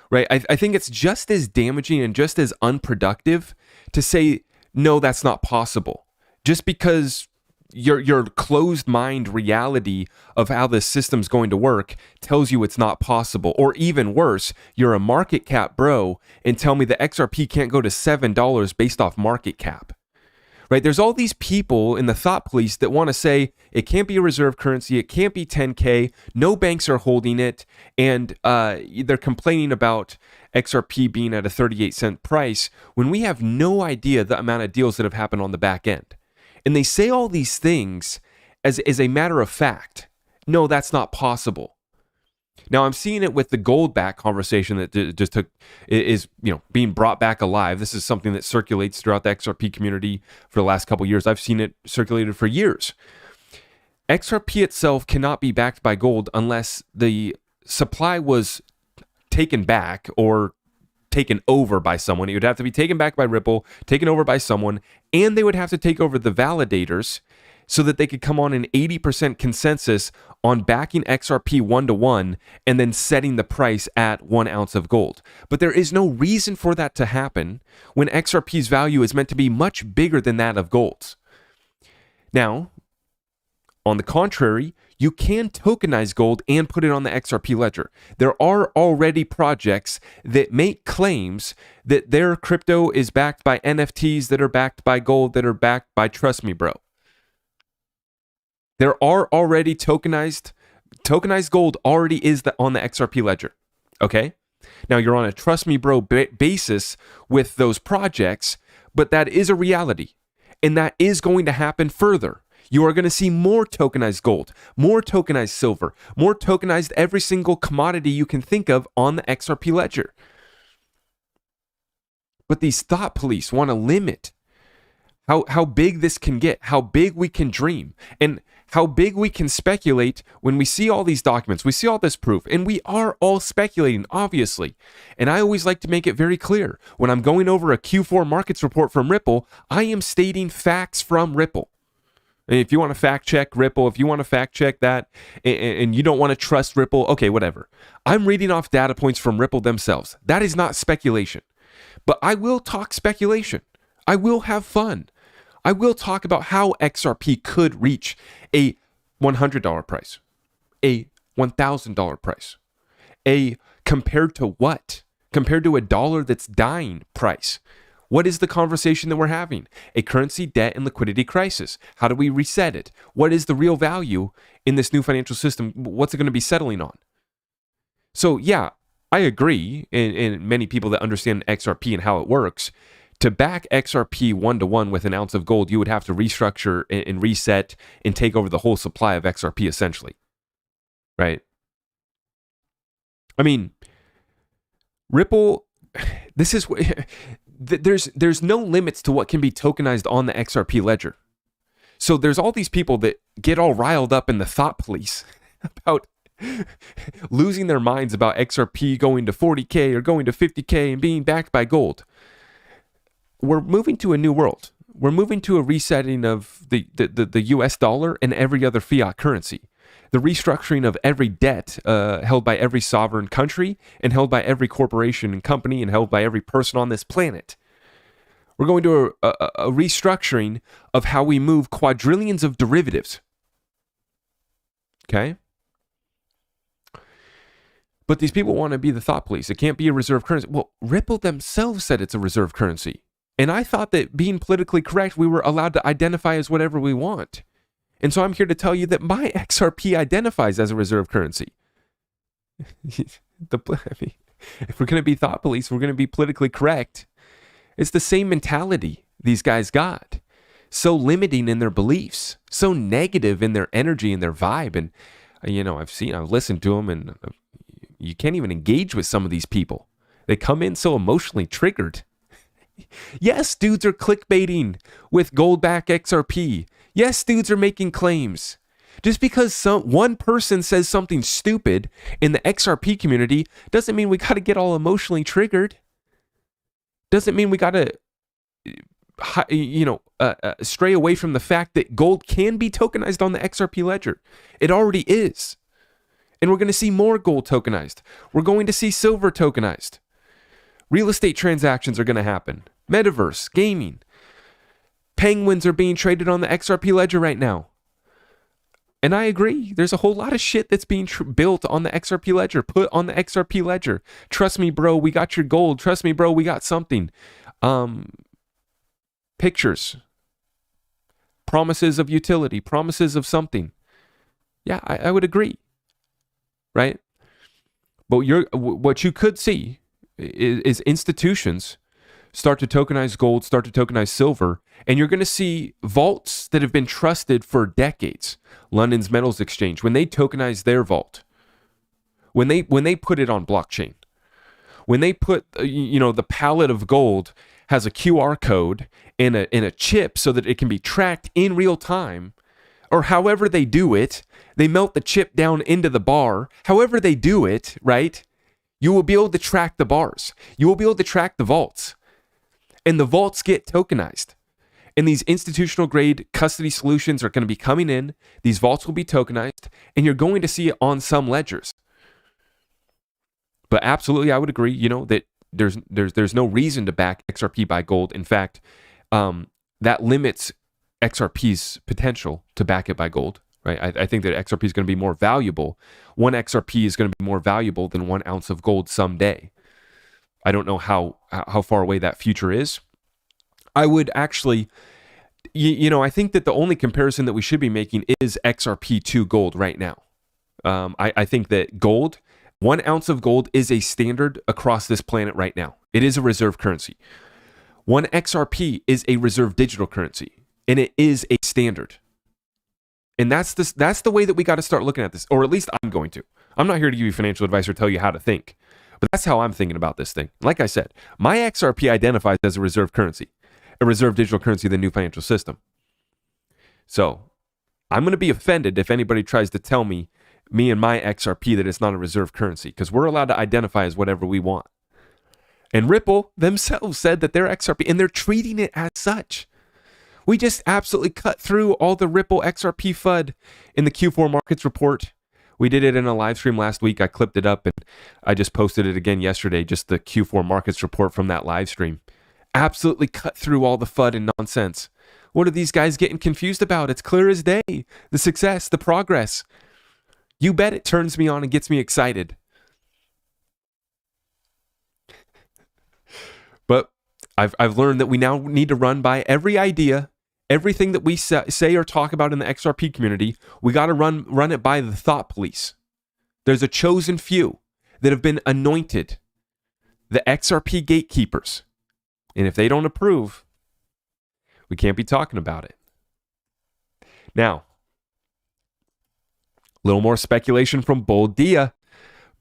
right? I think it's just as damaging and just as unproductive to say, no, that's not possible. Just because your closed mind reality of how this system's going to work tells you it's not possible. Or even worse, you're a market cap bro and tell me the XRP can't go to $7 based off market cap. Right? There's all these people in the thought police that want to say it can't be a reserve currency, it can't be 10K, no banks are holding it, and they're complaining about XRP being at a 38-cent price when we have no idea the amount of deals that have happened on the back end. And they say all these things as a matter of fact. No, that's not possible. Now, I'm seeing it with the gold back conversation that just is being brought back alive. This is something that circulates throughout the XRP community for the last couple of years. I've seen it circulated for years. XRP itself cannot be backed by gold unless the supply was taken back or taken over by someone. It would have to be taken back by Ripple, taken over by someone, and they would have to take over the validators so that they could come on an 80% consensus on backing XRP 1-to-1 and then setting the price at 1 ounce of gold. But there is no reason for that to happen when XRP's value is meant to be much bigger than that of gold's. Now, on the contrary, you can tokenize gold and put it on the XRP ledger. There are already projects that make claims that their crypto is backed by NFTs that are backed by gold, that are backed by Trust Me Bro. There are already tokenized gold already is on the XRP ledger. Okay? Now you're on a Trust Me Bro basis with those projects, but that is a reality. And that is going to happen further. You are going to see more tokenized gold, more tokenized silver, more tokenized every single commodity you can think of on the XRP ledger. But these thought police want to limit how big this can get, how big we can dream, and how big we can speculate when we see all these documents, we see all this proof, and we are all speculating, obviously. And I always like to make it very clear, when I'm going over a Q4 markets report from Ripple, I am stating facts from Ripple. And if you want to fact check Ripple, if you want to fact check that, and you don't want to trust Ripple, okay, whatever. I'm reading off data points from Ripple themselves. That is not speculation. But I will talk speculation. I will have fun. I will talk about how XRP could reach a $100 price, a $1,000 price, a compared to what? Compared to a dollar that's dying price. What is the conversation that we're having? A currency, debt, and liquidity crisis. How do we reset it? What is the real value in this new financial system? What's it going to be settling on? So yeah, I agree, and many people that understand XRP and how it works, to back XRP 1-to-1 with an ounce of gold, you would have to restructure and reset and take over the whole supply of XRP essentially, right? I mean, Ripple, this is there's no limits to what can be tokenized on the XRP ledger. So there's all these people that get all riled up in the thought police about losing their minds about XRP going to 40K or going to 50K and being backed by gold. We're moving to a new world. We're moving to a resetting of the US dollar and every other fiat currency. The restructuring of every debt held by every sovereign country and held by every corporation and company and held by every person on this planet. We're going to a restructuring of how we move quadrillions of derivatives. Okay? But these people want to be the thought police. It can't be a reserve currency. Well, Ripple themselves said it's a reserve currency. And I thought that being politically correct, we were allowed to identify as whatever we want. And so I'm here to tell you that my XRP identifies as a reserve currency. If we're going to be thought police, we're going to be politically correct. It's the same mentality these guys got. So limiting in their beliefs, so negative in their energy and their vibe. And, I've listened to them, and you can't even engage with some of these people. They come in so emotionally triggered. Yes, dudes are clickbaiting with gold-backed XRP. Yes, dudes are making claims. Just because one person says something stupid in the XRP community doesn't mean we got to get all emotionally triggered. Doesn't mean we got to, stray away from the fact that gold can be tokenized on the XRP ledger. It already is. And we're going to see more gold tokenized. We're going to see silver tokenized. Real estate transactions are going to happen. Metaverse, gaming. Penguins are being traded on the XRP ledger right now. And I agree. There's a whole lot of shit that's being built on the XRP ledger, put on the XRP ledger. Trust me, bro, we got your gold. Trust me, bro, we got something. Pictures. Promises of utility. Promises of something. Yeah, I would agree. Right? But what you could see is institutions start to tokenize gold, start to tokenize silver, and you're going to see vaults that have been trusted for decades. London's Metals Exchange, when they tokenize their vault, when they put it on blockchain, when they put the pallet of gold has a QR code and a chip so that it can be tracked in real time, or however they do it, they melt the chip down into the bar. However they do it, right? You will be able to track the bars. You will be able to track the vaults. And the vaults get tokenized. And these institutional grade custody solutions are going to be coming in. These vaults will be tokenized, and you're going to see it on some ledgers. But absolutely, I would agree, that there's no reason to back XRP by gold. In fact, that limits XRP's potential to back it by gold, right? I think that XRP is going to be more valuable. One XRP is going to be more valuable than 1 ounce of gold someday. I don't know how far away that future is. I would actually, I think that the only comparison that we should be making is XRP to gold right now. I think that gold, 1 ounce of gold is a standard across this planet right now. It is a reserve currency. 1 XRP is a reserve digital currency, and it is a standard. And that's the way that we got to start looking at this, or at least I'm going to. I'm not here to give you financial advice or tell you how to think, but that's how I'm thinking about this thing. Like I said, my XRP identifies as a reserve currency, a reserve digital currency of the new financial system. So I'm going to be offended if anybody tries to tell me and my XRP that it's not a reserve currency, because we're allowed to identify as whatever we want. And Ripple themselves said that they're XRP, and they're treating it as such. We just absolutely cut through all the Ripple XRP FUD in the Q4 markets report. We did it in a live stream last week. I clipped it up and I just posted it again yesterday, just the Q4 markets report from that live stream. Absolutely cut through all the FUD and nonsense. What are these guys getting confused about? It's clear as day. The success, the progress. You bet it turns me on and gets me excited. But I've learned that we now need to run by every idea, everything that we say or talk about in the XRP community. We got to run it by the thought police. There's a chosen few that have been anointed, the XRP gatekeepers. And if they don't approve, we can't be talking about it. Now, a little more speculation from Boldia.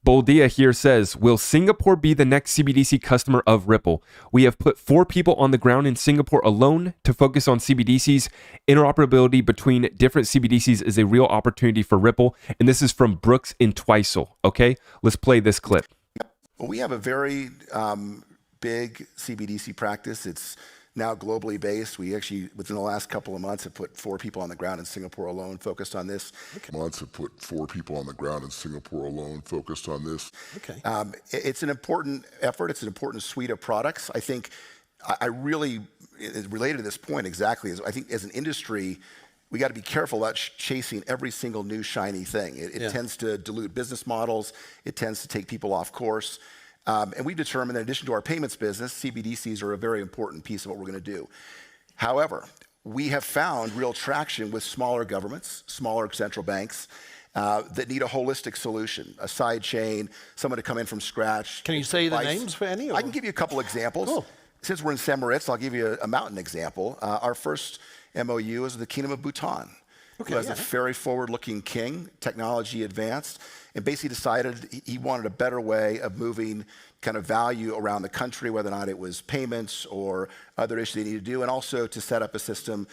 Boldia here says, will Singapore be the next CBDC customer of Ripple? We have put 4 people on the ground in Singapore alone to focus on CBDCs. Interoperability between different CBDCs is a real opportunity for Ripple. And this is from Brooks in Twiceal. Okay, let's play this clip.
Well, we have a very big CBDC practice. It's now globally based. We actually, within the last couple of months, have put 4 people on the ground in Singapore alone focused on this. It's an important effort. It's an important suite of products. I think I really, related to this point exactly, is I think as an industry, we got to be careful about chasing every single new shiny thing. It tends to dilute business models. It tends to take people off course. And we determined that in addition to our payments business, CBDCs are a very important piece of what we're going to do. However, we have found real traction with smaller governments, smaller central banks that need a holistic solution, a side chain, someone to come in from scratch.
Can you say the names for any? Or?
I can give you a couple examples.
Cool.
Since we're in St. Moritz, I'll give you a mountain example. Our first MOU is with the Kingdom of Bhutan, who has a very forward-looking king, technology advanced, and basically decided he wanted a better way of moving kind of value around the country, whether or not it was payments or other issues they needed to do, and also to set up a system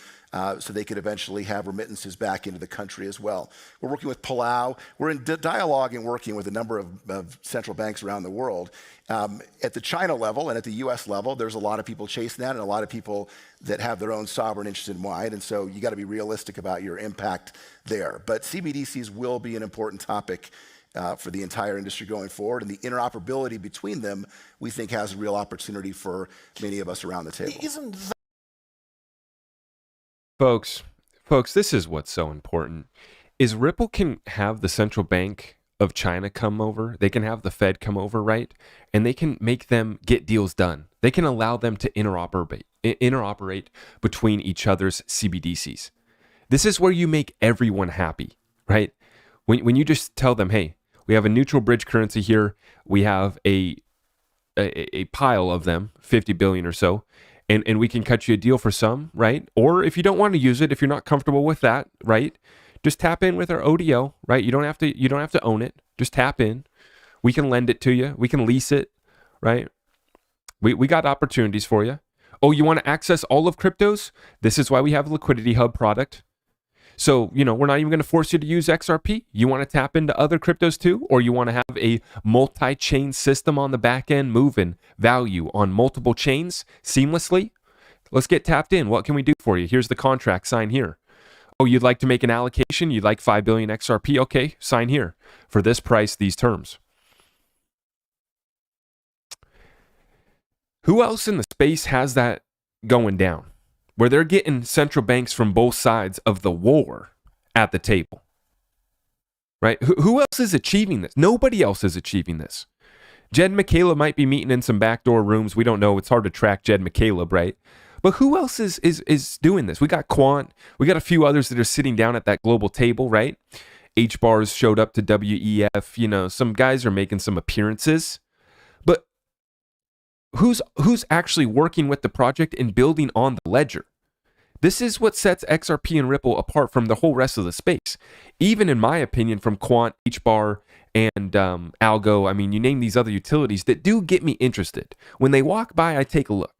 so they could eventually have remittances back into the country as well. We're working with Palau. We're in dialogue and working with a number of central banks around the world. At the China level and at the US level, there's a lot of people chasing that and a lot of people that have their own sovereign interest in mind. And so you got to be realistic about your impact there. But CBDCs will be an important topic for the entire industry going forward. And the interoperability between them, we think, has a real opportunity for many of us around the table.
Folks, this is what's so important, is Ripple can have the central bank of China come over. They can have the Fed come over, right? And they can make them get deals done. They can allow them to interoperate between each other's CBDCs. This is where you make everyone happy, right? When you just tell them, hey, we have a neutral bridge currency here. We have a pile of them, 50 billion or so. And we can cut you a deal for some, right? Or if you don't want to use it, if you're not comfortable with that, right? Just tap in with our ODO, right? You don't have to own it. Just tap in. We can lend it to you. We can lease it, right? We got opportunities for you. Oh, you want to access all of cryptos? This is why we have a Liquidity Hub product. So, we're not even going to force you to use XRP. You want to tap into other cryptos too? Or you want to have a multi-chain system on the back end moving value on multiple chains seamlessly? Let's get tapped in. What can we do for you? Here's the contract. Sign here. Oh, you'd like to make an allocation? You'd like 5 billion XRP? Okay, sign here. For this price, these terms. Who else in the space has that going down? Where they're getting central banks from both sides of the war at the table. Right? Who else is achieving this? Nobody else is achieving this. Jed McCaleb might be meeting in some backdoor rooms. We don't know. It's hard to track Jed McCaleb, right? But who else is doing this? We got Quant. We got a few others that are sitting down at that global table, right? H-bars showed up to WEF. You know, some guys are making some appearances. But who's actually working with the project and building on the ledger? This is what sets XRP and Ripple apart from the whole rest of the space. Even in my opinion, from Quant, H-bar, and Algo, I mean, you name these other utilities that do get me interested. When they walk by, I take a look.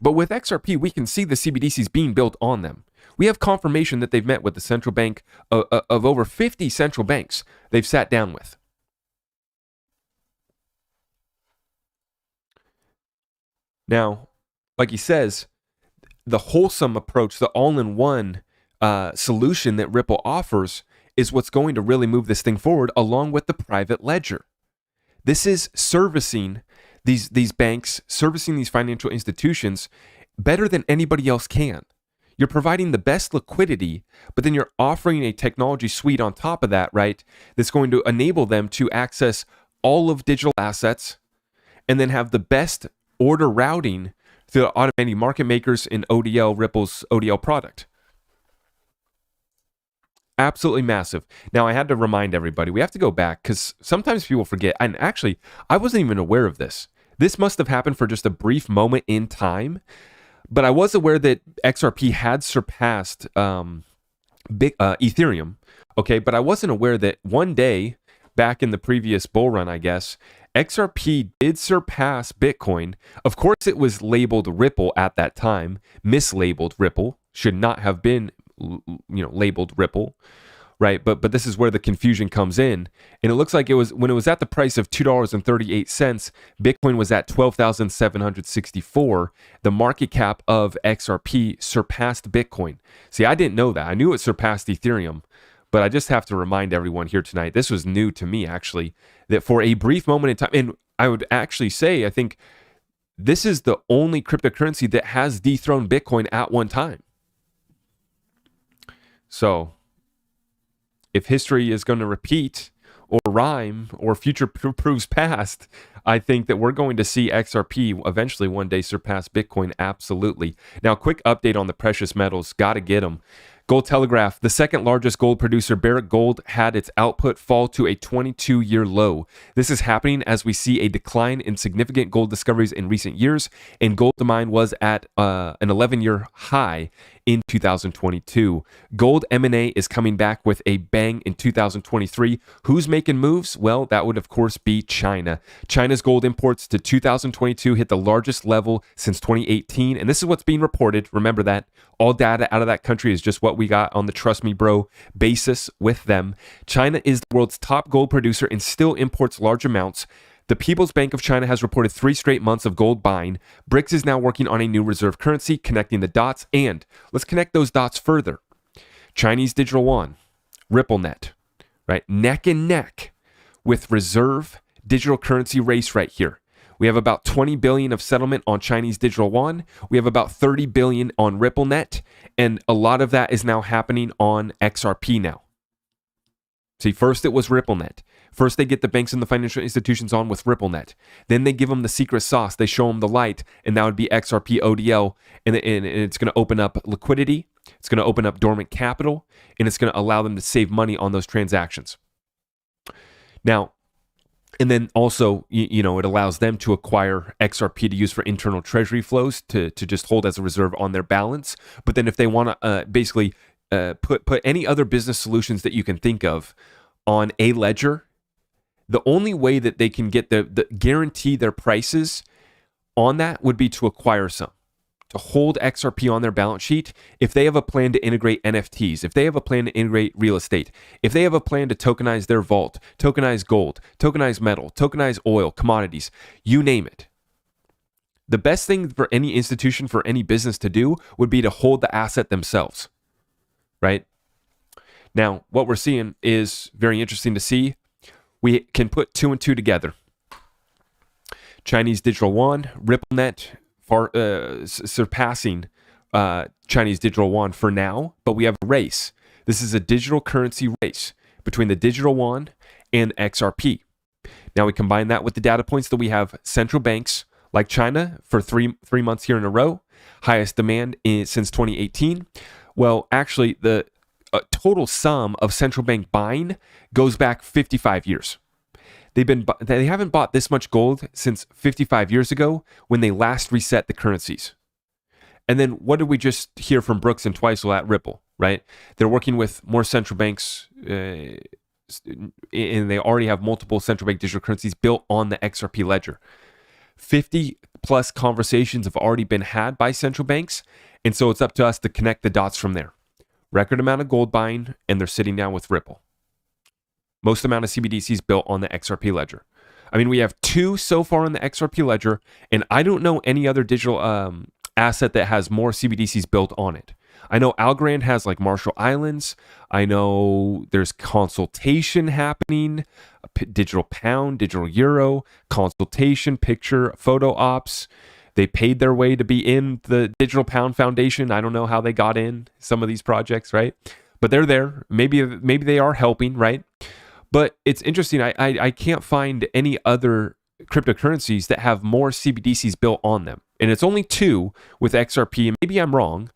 But with XRP, we can see the CBDCs being built on them. We have confirmation that they've met with the central bank of over 50 central banks they've sat down with. Now, like he says, the wholesome approach, the all-in-one solution that Ripple offers is what's going to really move this thing forward, along with the private ledger. This is servicing these banks, servicing these financial institutions better than anybody else can. You're providing the best liquidity, but then you're offering a technology suite on top of that, right? That's going to enable them to access all of digital assets and then have the best order routing through automating market makers in ODL, Ripple's ODL product. Absolutely massive. Now, I had to remind everybody, we have to go back because sometimes people forget. And actually, I wasn't even aware of this. This must have happened for just a brief moment in time. But I was aware that XRP had surpassed Ethereum. Okay, but I wasn't aware that one day back in the previous bull run, I guess, XRP did surpass Bitcoin. Of course, it was labeled Ripple at that time, mislabeled Ripple, should not have been labeled Ripple, right? But this is where the confusion comes in. And it looks like it was when it was at the price of $2.38, Bitcoin was at 12,764. The market cap of XRP surpassed Bitcoin. See, I didn't know that. I knew it surpassed Ethereum, but I just have to remind everyone here tonight, this was new to me actually, that for a brief moment in time, and I would actually say, I think this is the only cryptocurrency that has dethroned Bitcoin at one time. So, if history is going to repeat or rhyme or future proves past, I think that we're going to see XRP eventually one day surpass Bitcoin. Absolutely. Now, quick update on the precious metals. Got to get them. Gold Telegraph, the second largest gold producer, Barrick Gold, had its output fall to a 22-year low. This is happening as we see a decline in significant gold discoveries in recent years, and gold demand was at an 11-year high in 2022. Gold M&A is coming back with a bang in 2023. Who's making moves? Well, that would of course be China. China's gold imports to 2022 hit the largest level since 2018, and this is what's being reported. Remember that all data out of that country is just what we got on the Trust Me Bro basis with them. China is the world's top gold producer and still imports large amounts. The People's Bank of China has reported 3 straight months of gold buying. BRICS is now working on a new reserve currency, connecting the dots. And let's connect those dots further. Chinese digital yuan, RippleNet, right? Neck and neck with reserve digital currency race right here. We have about 20 billion of settlement on Chinese digital yuan. We have about 30 billion on RippleNet. And a lot of that is now happening on XRP now. See, first it was RippleNet. First, they get the banks and the financial institutions on with RippleNet. Then they give them the secret sauce. They show them the light, and that would be XRP ODL. And it's going to open up liquidity. It's going to open up dormant capital, and it's going to allow them to save money on those transactions. Now, and then also, it allows them to acquire XRP to use for internal treasury flows to just hold as a reserve on their balance. But then if they want to basically put any other business solutions that you can think of on a ledger, the only way that they can get the guarantee their prices on that would be to acquire some, to hold XRP on their balance sheet. If they have a plan to integrate NFTs, if they have a plan to integrate real estate, if they have a plan to tokenize their vault, tokenize gold, tokenize metal, tokenize oil, commodities, you name it. The best thing for any institution, for any business to do would be to hold the asset themselves, right? Now, what we're seeing is very interesting to see. We can put 2 and 2 together. Chinese digital yuan, RippleNet far surpassing Chinese digital yuan for now, but we have a race. This is a digital currency race between the digital yuan and XRP. Now we combine that with the data points that we have central banks like China for three months here in a row, highest demand since 2018. Well, actually, the total sum of central bank buying goes back 55 years. They haven't bought this much gold since 55 years ago when they last reset the currencies. And then what did we just hear from Brooks and Twiesel at Ripple, right? They're working with more central banks, and they already have multiple central bank digital currencies built on the XRP ledger. 50 plus conversations have already been had by central banks, and so it's up to us to connect the dots from there. Record amount of gold buying, and they're sitting down with Ripple. Most amount of CBDCs built on the XRP ledger. I mean, we have 2 so far on the XRP ledger, and I don't know any other digital asset that has more CBDCs built on it. I know Algorand has like Marshall Islands. I know there's consultation happening, digital pound, digital euro, consultation, picture, photo ops. They paid their way to be in the Digital Pound Foundation. I don't know how they got in some of these projects, right? But they're there. Maybe they are helping, right? But it's interesting. I can't find any other cryptocurrencies that have more CBDCs built on them. And it's only 2 with XRP. And maybe I'm wrong.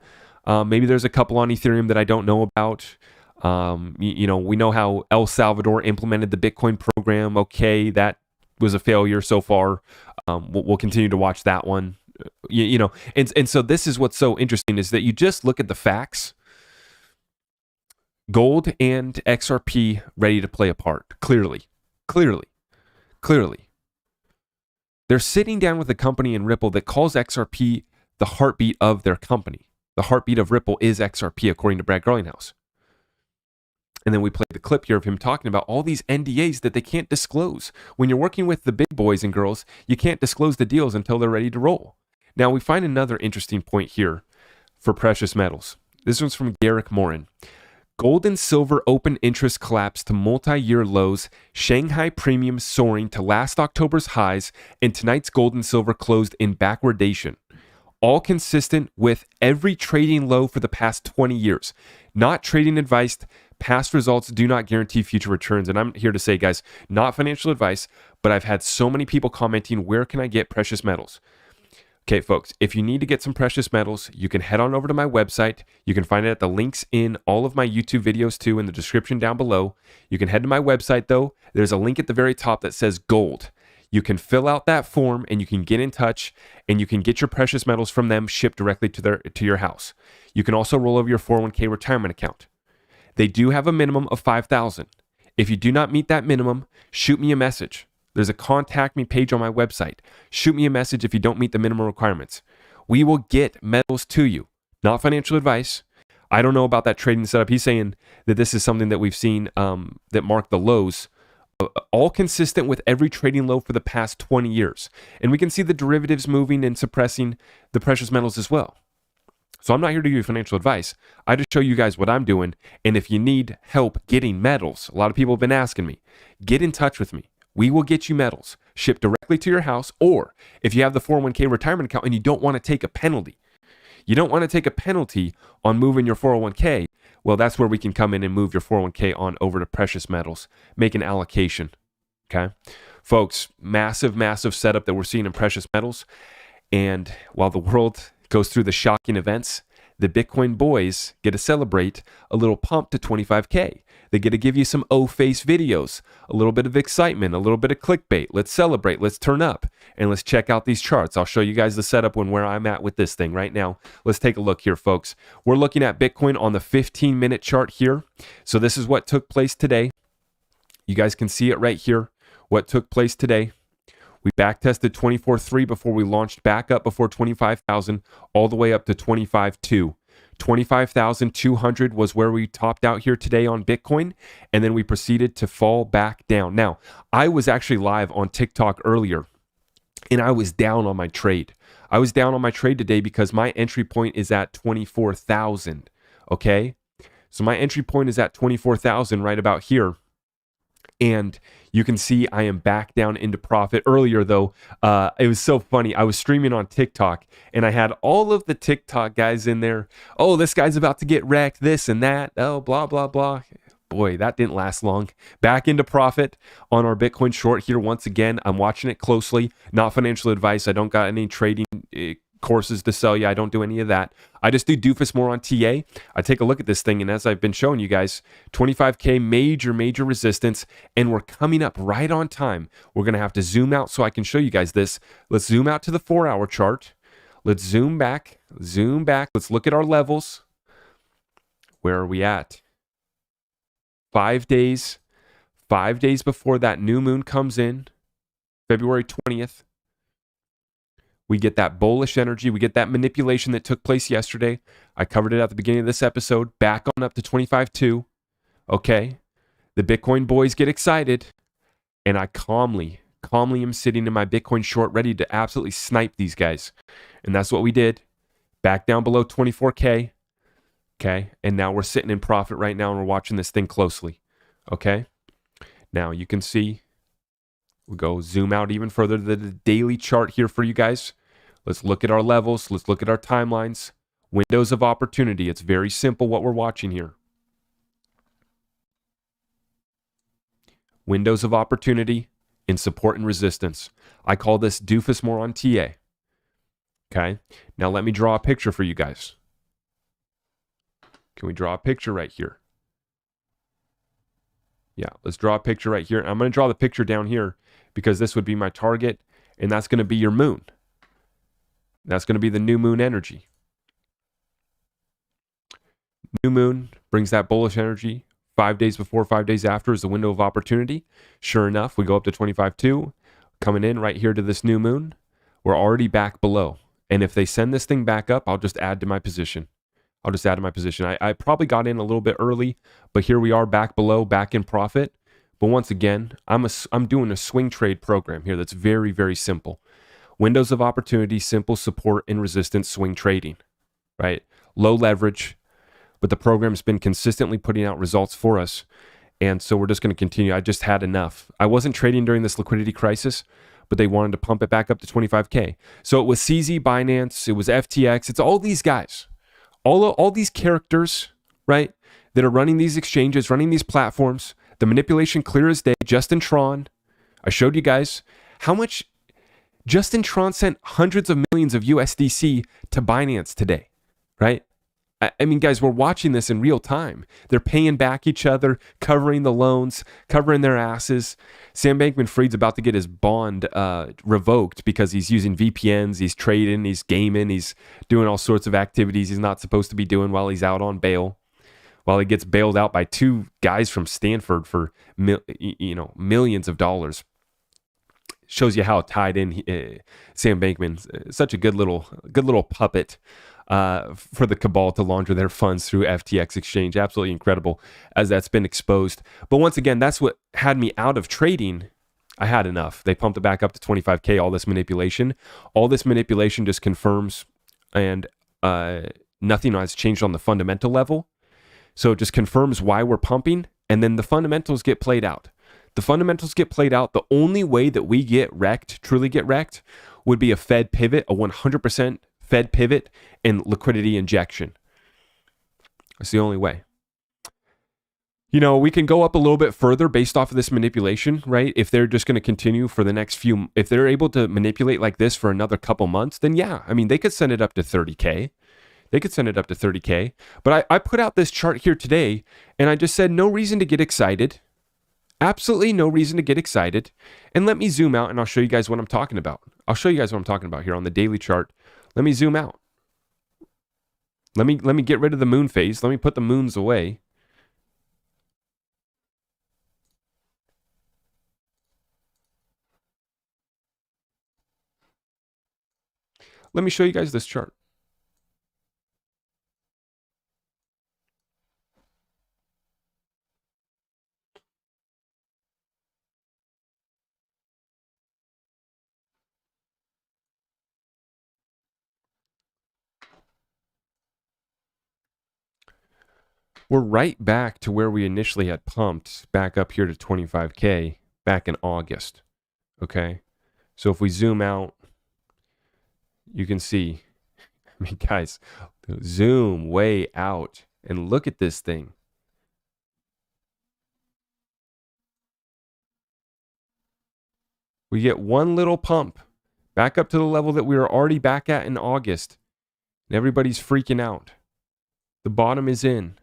Maybe there's a couple on Ethereum that I don't know about. We know how El Salvador implemented the Bitcoin program. Okay, that was a failure so far. We'll continue to watch that one. And so this is what's so interesting is that you just look at the facts. Gold and XRP ready to play a part. Clearly. They're sitting down with a company in Ripple that calls XRP the heartbeat of their company. The heartbeat of Ripple is XRP, according to Brad Garlinghouse. And then we played the clip here of him talking about all these NDAs that they can't disclose. When you're working with the big boys and girls, you can't disclose the deals until they're ready to roll. Now, we find another interesting point here for precious metals. This one's from Garrick Morin. Gold and silver open interest collapse to multi-year lows, Shanghai premium soaring to last October's highs, and tonight's gold and silver closed in backwardation. All consistent with every trading low for the past 20 years. Not trading advice, past results do not guarantee future returns. And I'm here to say, guys, not financial advice, but I've had so many people commenting, where can I get precious metals? Okay, folks, if you need to get some precious metals, you can head on over to my website. You can find it at the links in all of my YouTube videos too, in the description down below. You can head to my website though. There's a link at the very top that says gold. You can fill out that form and you can get in touch and you can get your precious metals from them shipped directly to your house. You can also roll over your 401k retirement account. They do have a minimum of $5,000. If you do not meet that minimum, shoot me a message. There's a contact me page on my website. Shoot me a message if you don't meet the minimum requirements. We will get metals to you. Not financial advice. I don't know about that trading setup. He's saying that this is something that we've seen that marked the lows, all consistent with every trading low for the past 20 years. And we can see the derivatives moving and suppressing the precious metals as well. So I'm not here to give you financial advice. I just show you guys what I'm doing. And if you need help getting metals, a lot of people have been asking me, get in touch with me. We will get you metals shipped directly to your house. Or if you have the 401k retirement account and you don't want to take a penalty, on moving your 401k, well, that's where we can come in and move your 401k on over to precious metals, make an allocation. Okay, folks, massive setup that we're seeing in precious metals. And while the world goes through the shocking events, the Bitcoin boys get to celebrate a little pump to 25K. They get to give you some O-face videos, a little bit of excitement, a little bit of clickbait. Let's celebrate, let's turn up, and let's check out these charts. I'll show you guys the setup and where I'm at with this thing right now. Let's take a look here, folks. We're looking at Bitcoin on the 15-minute chart here. So this is what took place today. You guys can see it right here, what took place today. We backtested 24.3 before we launched back up before 25,000, all the way up to 25.2. 25,200 was where we topped out here today on Bitcoin, and then we proceeded to fall back down. Now, I was actually live on TikTok earlier, and I was down on my trade. I was down on my trade today because my entry point is at 24,000. Okay. So my entry point is at 24,000 right about here. And you can see I am back down into profit. Earlier, though, it was so funny. I was streaming on TikTok, and I had all of the TikTok guys in there. Oh, this guy's about to get wrecked, this and that. Oh, blah, blah, blah. Boy, that didn't last long. Back into profit on our Bitcoin short here once again. I'm watching it closely. Not financial advice. I don't got any trading courses to sell you. I don't do any of that. I just do doofus more on TA. I take a look at this thing, and as I've been showing you guys, 25K major resistance, and we're coming up right on time. We're going to have to zoom out so I can show you guys this. Let's zoom out to the 4-hour chart. Let's zoom back. Let's look at our levels. Where are we at? 5 days. 5 days before that new moon comes in, February 20th. We get that bullish energy. We get that manipulation that took place yesterday. I covered it at the beginning of this episode. Back on up to 25.2. Okay. The Bitcoin boys get excited. And I calmly am sitting in my Bitcoin short ready to absolutely snipe these guys. And that's what we did. Back down below 24K. Okay. And now we're sitting in profit right now and we're watching this thing closely. Okay. Now you can see. We'll go zoom out even further to the daily chart here for you guys. Let's look at our levels. Let's look at our timelines. Windows of opportunity. It's very simple what we're watching here. Windows of opportunity in support and resistance. I call this doofus more on TA. Okay. Now let me draw a picture for you guys. Can we draw a picture right here? Yeah, let's draw a picture right here. I'm going to draw the picture down here because this would be my target, and that's going to be your moon. That's going to be the new moon energy. New moon brings that bullish energy. 5 days before, 5 days after is the window of opportunity. Sure enough, we go up to 25.2, coming in right here to this new moon. We're already back below. And if they send this thing back up, I'll just add to my position. I probably got in a little bit early, but here we are back below, back in profit. But once again, I'm doing a swing trade program here that's very simple. Windows of opportunity, simple support and resistance swing trading, right? Low leverage, but the program's been consistently putting out results for us. And so we're just going to continue. I just had enough. I wasn't trading during this liquidity crisis, but they wanted to pump it back up to 25K. So it was CZ, Binance, it was FTX, it's all these guys. All these characters, right, that are running these exchanges, running these platforms, the manipulation clear as day. Justin Tron, I showed you guys how much Justin Tron sent hundreds of millions of USDC to Binance today, right? I mean, guys, we're watching this in real time. They're paying back each other, covering the loans, covering their asses. Sam Bankman-Fried's about to get his bond revoked because he's using VPNs, he's trading, he's gaming, he's doing all sorts of activities he's not supposed to be doing while he's out on bail, while he gets bailed out by two guys from Stanford for millions of dollars. Shows you how tied in Sam Bankman's such a good little puppet. For the cabal to launder their funds through FTX exchange. Absolutely incredible as that's been exposed. But once again, that's what had me out of trading. I had enough. They pumped it back up to 25K, all this manipulation. All this manipulation just confirms, and nothing has changed on the fundamental level. So it just confirms why we're pumping, and then the fundamentals get played out. The fundamentals get played out. The only way that we get wrecked, truly get wrecked, would be a Fed pivot, a 100% Fed pivot and liquidity injection. That's the only way. You know, we can go up a little bit further based off of this manipulation, right? If they're just going to continue for the next few, if they're able to manipulate like this for another couple months, then yeah, I mean, they could send it up to 30K. But I put out this chart here today and I just said no reason to get excited. Absolutely no reason to get excited. And let me zoom out and I'll show you guys what I'm talking about. Here on the daily chart. Let me zoom out. Let me get rid of the moon phase. Let me put the moons away. Let me show you guys this chart. we're right back to where we initially had pumped back up here to 25K back in August. Okay. So if we zoom out, you can see, I mean, guys, zoom way out and look at this thing. We get one little pump back up to the level that we were already back at in August. And everybody's freaking out. The bottom is in.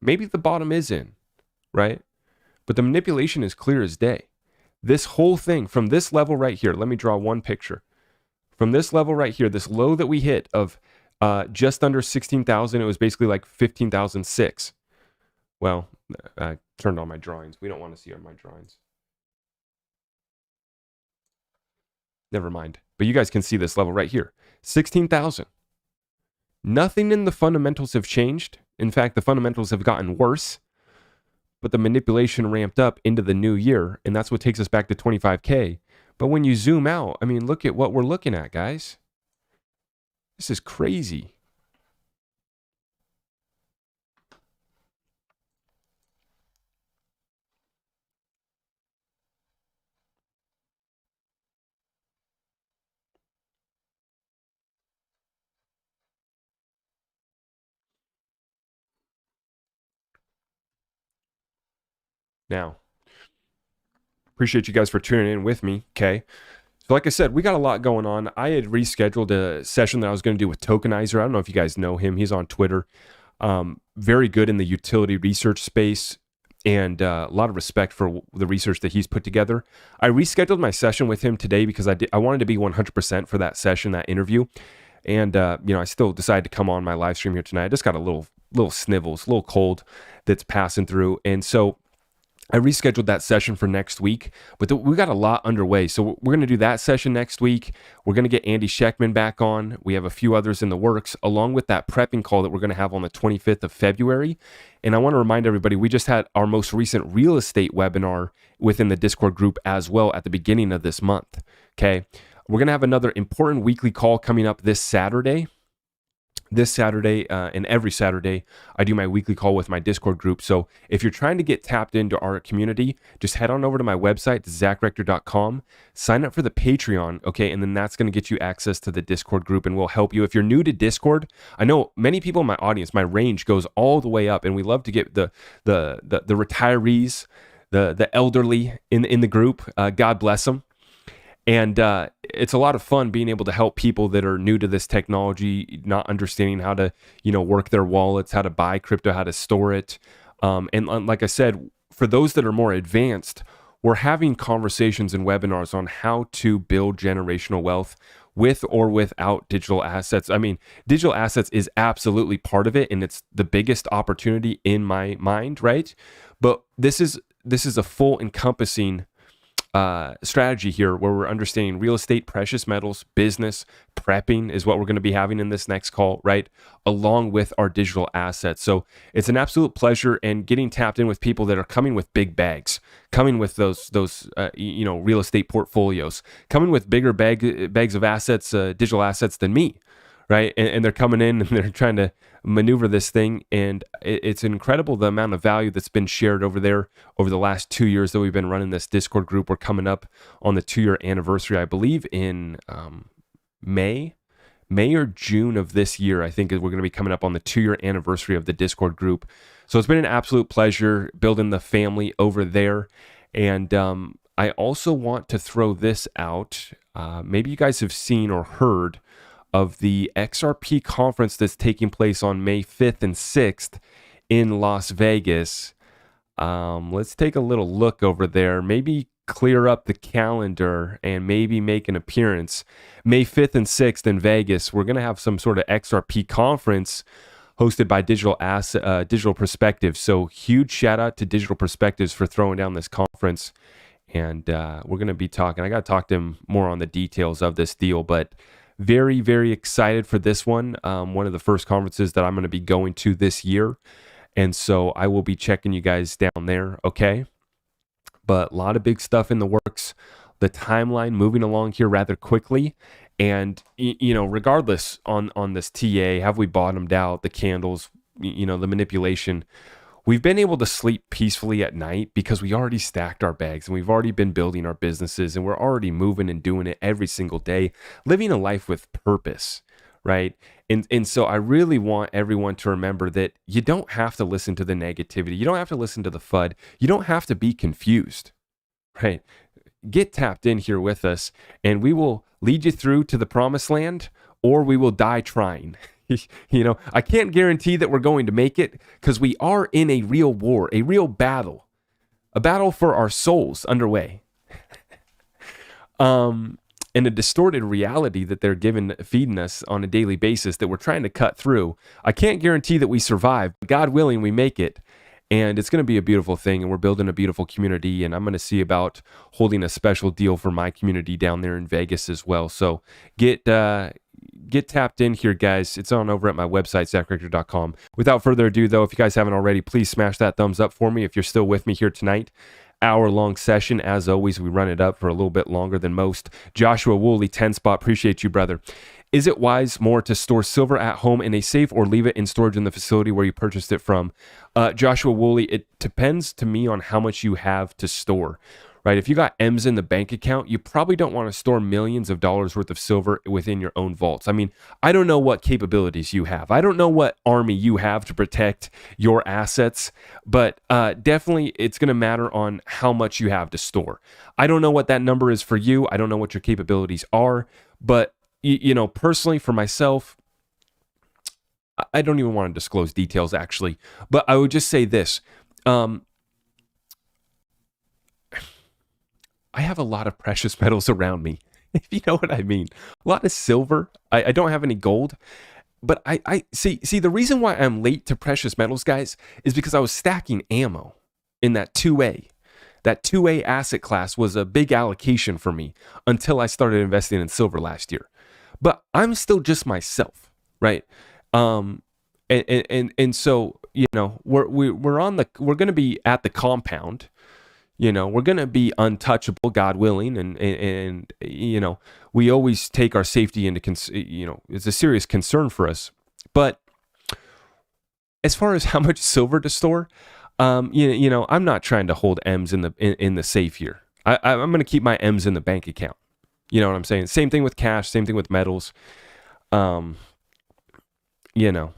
Maybe the bottom is in, right? But the manipulation is clear as day. This whole thing from this level right here, let me draw one picture. From this level right here, this low that we hit of just under 16,000, it was basically like 15,006. Well, I turned on my drawings. We don't want to see my drawings. Never mind. But you guys can see this level right here, 16,000. Nothing in the fundamentals have changed. In fact, the fundamentals have gotten worse, but the manipulation ramped up into the new year, and that's what takes us back to 25K. But when you zoom out, I mean, look at what we're looking at, guys. This is crazy. Now, appreciate you guys for tuning in with me, okay? So like I said, we got a lot going on. I had rescheduled a session that I was going to do with Tokenizer. I don't know if you guys know him. He's on Twitter. Very good in the utility research space, and a lot of respect for the research that he's put together. I rescheduled my session with him today because I wanted to be 100% for that session, that interview. And, I still decided to come on my live stream here tonight. I just got a little snivels, a little cold that's passing through. And so I rescheduled that session for next week, but we got a lot underway. So we're going to do that session next week. We're going to get Andy Scheckman back on. We have a few others in the works, along with that prepping call that we're going to have on the 25th of February. And I want to remind everybody, we just had our most recent real estate webinar within the Discord group as well at the beginning of this month. Okay. We're going to have another important weekly call coming up this Saturday. And every Saturday, I do my weekly call with my Discord group. So if you're trying to get tapped into our community, just head on over to my website, zachrector.com, sign up for the Patreon, okay? And then that's going to get you access to the Discord group, and we'll help you. If you're new to Discord, I know many people in my audience, my range goes all the way up, and we love to get the retirees, the elderly in the group. God bless them. And it's a lot of fun being able to help people that are new to this technology, not understanding how to, work their wallets, how to buy crypto, how to store it. And like I said, for those that are more advanced, we're having conversations and webinars on how to build generational wealth with or without digital assets. I mean, digital assets is absolutely part of it, and it's the biggest opportunity in my mind, right? But this is a full encompassing strategy here where we're understanding real estate, precious metals, business, prepping is what we're going to be having in this next call, right? Along with our digital assets. So it's an absolute pleasure, and getting tapped in with people that are coming with big bags, coming with those real estate portfolios, coming with bigger bags of assets, digital assets than me, right? And they're coming in and they're trying to maneuver this thing. And it's incredible the amount of value that's been shared over there over the last 2 years that we've been running this Discord group. We're coming up on the 2-year anniversary, I believe in May or June of this year. I think we're going to be coming up on the 2-year anniversary of the Discord group. So it's been an absolute pleasure building the family over there. And I also want to throw this out. Maybe you guys have seen or heard of the XRP conference that's taking place on May 5th and 6th in Las Vegas. Let's take a little look over there. Maybe clear up the calendar and maybe make an appearance. May 5th and 6th in Vegas, we're going to have some sort of XRP conference hosted by Digital Perspectives. So huge shout out to Digital Perspectives for throwing down this conference. And we're going to be talking. I got to talk to him more on the details of this deal, but very, very excited for this one. One of the first conferences that I'm going to be going to this year. And so I will be checking you guys down there, okay? But a lot of big stuff in the works. The timeline moving along here rather quickly. And, regardless on this TA, have we bottomed out, the candles, the manipulation, we've been able to sleep peacefully at night because we already stacked our bags and we've already been building our businesses and we're already moving and doing it every single day, living a life with purpose, right? And so I really want everyone to remember that you don't have to listen to the negativity. You don't have to listen to the FUD. You don't have to be confused, right? Get tapped in here with us and we will lead you through to the promised land, or we will die trying. You know, I can't guarantee that we're going to make it because we are in a real war, a real battle, a battle for our souls underway. In a distorted reality that they're feeding us on a daily basis that we're trying to cut through. I can't guarantee that we survive, but God willing, we make it. And it's going to be a beautiful thing, and we're building a beautiful community, and I'm going to see about holding a special deal for my community down there in Vegas as well. So get tapped in here, guys. It's on over at my website, zachrichter.com. Without further ado, though, if you guys haven't already, please smash that thumbs up for me if you're still with me here tonight. Hour-long session. As always, we run it up for a little bit longer than most. Joshua Woolley, 10 spot. Appreciate you, brother. Is it wise more to store silver at home in a safe or leave it in storage in the facility where you purchased it from? Joshua Woolley, it depends to me on how much you have to store, right? If you got M's in the bank account, you probably don't want to store millions of dollars worth of silver within your own vaults. I mean, I don't know what capabilities you have. I don't know what army you have to protect your assets, but definitely it's going to matter on how much you have to store. I don't know what that number is for you. I don't know what your capabilities are, but you know, personally for myself, I don't even want to disclose details actually, but I would just say this. I have a lot of precious metals around me, if you know what I mean. A lot of silver. I don't have any gold, but I see the reason why I'm late to precious metals, guys, is because I was stacking ammo in that 2A. That 2A asset class was a big allocation for me until I started investing in silver last year. But I'm still just myself, right? And so, you know, we're going to be at the compound. You know, we're going to be untouchable, God willing, and you know, we always take our safety into you know, it's a serious concern for us. But as far as how much silver to store, you know, I'm not trying to hold M's in the safe here. I'm going to keep my M's in the bank account. You know what I'm saying? Same thing with cash, same thing with metals. You know,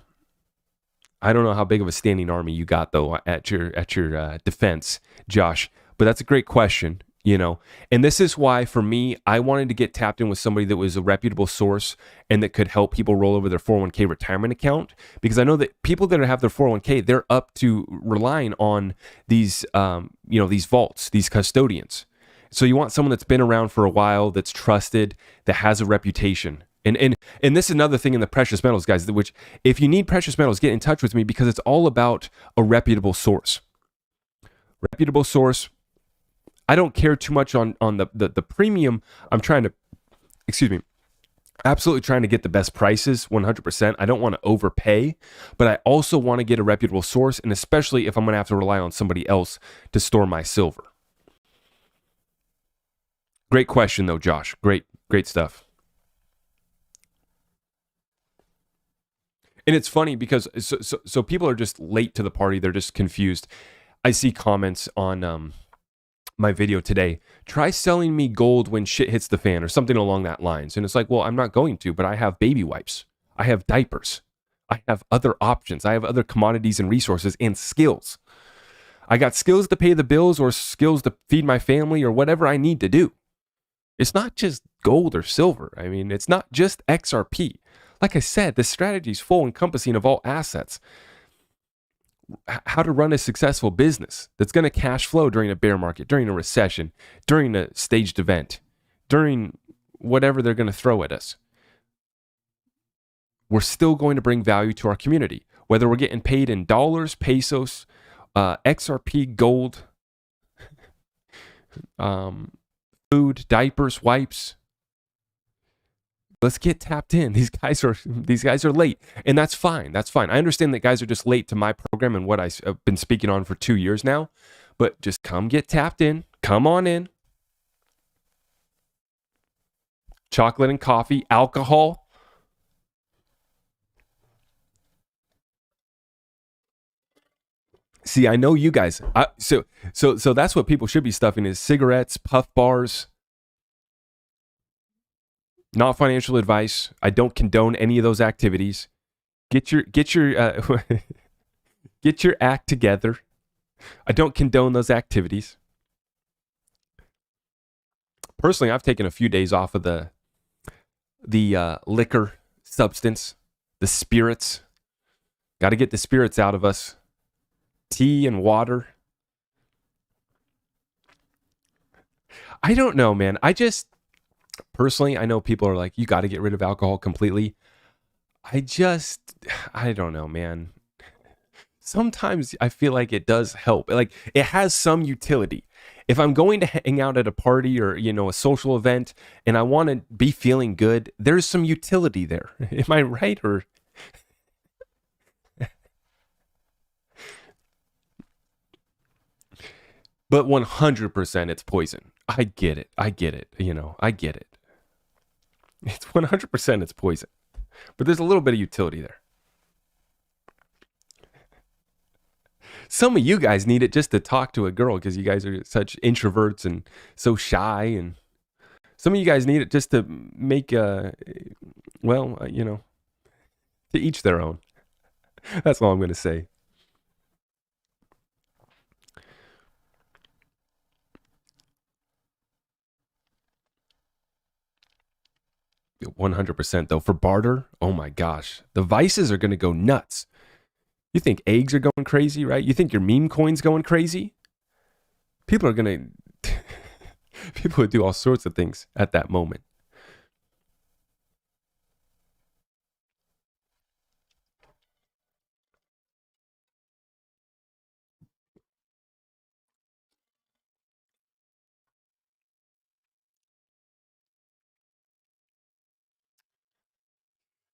I don't know how big of a standing army you got though at your defense, Josh, but that's a great question, you know. And this is why for me, I wanted to get tapped in with somebody that was a reputable source and that could help people roll over their 401k retirement account, because I know that people that have their 401k, they're up to relying on these you know, these vaults, these custodians. So you want someone that's been around for a while, that's trusted, that has a reputation. And this is another thing in the precious metals, guys, which if you need precious metals, get in touch with me, because it's all about a reputable source. Reputable source. I don't care too much on the premium. I'm trying to, absolutely trying to get the best prices, 100%. I don't want to overpay, but I also want to get a reputable source, and especially if I'm going to have to rely on somebody else to store my silver. Great question, though, Josh. Great stuff. And it's funny because so people are just late to the party. They're just confused. I see comments on my video today. Try selling me gold when shit hits the fan or something along that lines. And it's like, well, I'm not going to, but I have baby wipes. I have diapers. I have other options. I have other commodities and resources and skills. I got skills to pay the bills or skills to feed my family or whatever I need to do. It's not just gold or silver. I mean, it's not just XRP. Like I said, the strategy is full encompassing of all assets. How to run a successful business that's going to cash flow during a bear market, during a recession, during a staged event, during whatever they're going to throw at us. We're still going to bring value to our community, whether we're getting paid in dollars, pesos, XRP, gold, food, diapers, wipes. Let's get tapped in. These guys are late, and that's fine. That's fine. I understand that guys are just late to my program and what I've been speaking on for 2 years now, but just come get tapped in. Come on in. Chocolate and coffee, alcohol. See, I know you guys. So that's what people should be stuffing is cigarettes, puff bars. Not financial advice. I don't condone any of those activities. Get your get your act together. I don't condone those activities. Personally, I've taken a few days off of the liquor substance, the spirits. Got to get the spirits out of us. Tea and water. I don't know, man. Personally, I know people are like, you got to get rid of alcohol completely. I don't know, man. Sometimes I feel like it does help. Like it has some utility. If I'm going to hang out at a party or, a social event and I want to be feeling good, there's some utility there. Am I right? Or but 100% it's poison. I get it. I get it. I get it. It's 100% it's poison. But there's a little bit of utility there. Some of you guys need it just to talk to a girl because you guys are such introverts and so shy. And some of you guys need it just to make, to each their own. That's all I'm going to say. $100% though. For barter, oh my gosh. The vices are going to go nuts. You think eggs are going crazy, right? You think your meme coin's going crazy? People are going to... People would do all sorts of things at that moment.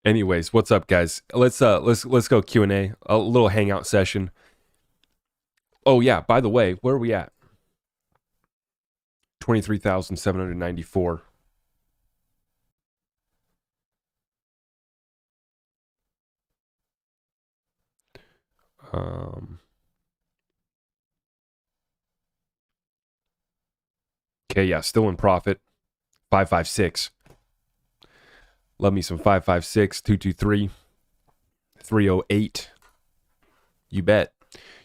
Anyways, what's up, guys? Let's go Q&A, a little hangout session. Oh yeah, by the way, where are we at? 23,794. Okay, yeah, still in profit. 556. Love me some 556, 223, 308. You bet.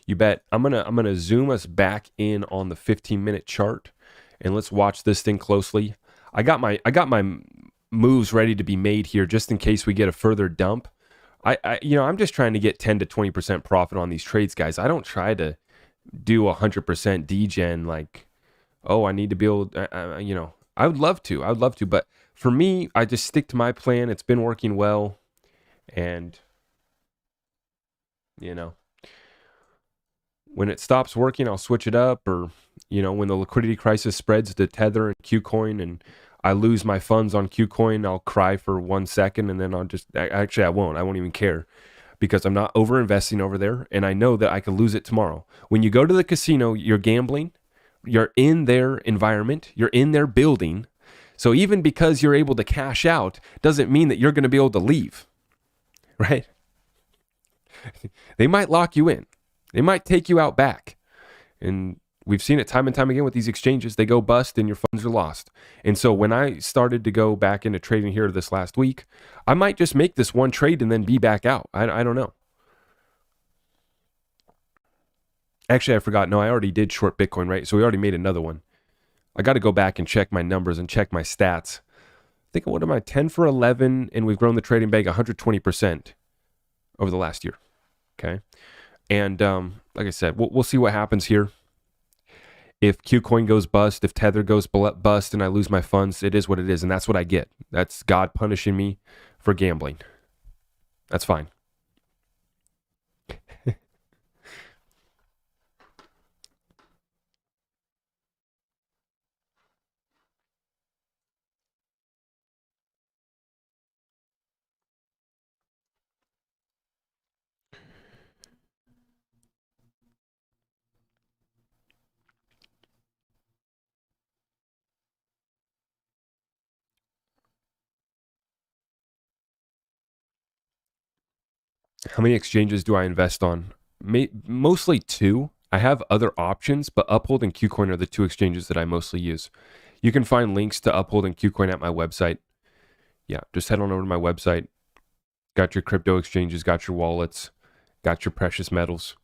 You bet. I'm gonna zoom us back in on the 15-minute chart and let's watch this thing closely. I got my moves ready to be made here just in case we get a further dump. I'm just trying to get 10 to 20% profit on these trades, guys. I don't try to do 100% degen like, oh, I need to build, I would love to, but for me, I just stick to my plan. It's been working well. And, when it stops working, I'll switch it up. Or, when the liquidity crisis spreads to Tether and Qcoin and I lose my funds on Qcoin, I'll cry for 1 second and then I won't even care because I'm not over investing over there. And I know that I could lose it tomorrow. When you go to the casino, you're gambling, you're in their environment, you're in their building. So even because you're able to cash out doesn't mean that you're going to be able to leave, right? They might lock you in. They might take you out back. And we've seen it time and time again with these exchanges. They go bust and your funds are lost. And so when I started to go back into trading here this last week, I might just make this one trade and then be back out. I don't know. Actually, I forgot. No, I already did short Bitcoin, right? So we already made another one. I got to go back and check my numbers and check my stats. I think, what am I, 10 for 11, and we've grown the trading bag 120% over the last year. Okay. And like I said, we'll see what happens here. If Qcoin goes bust, if Tether goes bust and I lose my funds, it is what it is. And that's what I get. That's God punishing me for gambling. That's fine. How many exchanges do I invest on? mostly two. I have other options, but Uphold and KuCoin are the two exchanges that I mostly use. You can find links to Uphold and KuCoin at my website. Yeah, just head on over to my website. Got your crypto exchanges, got your wallets, got your precious metals.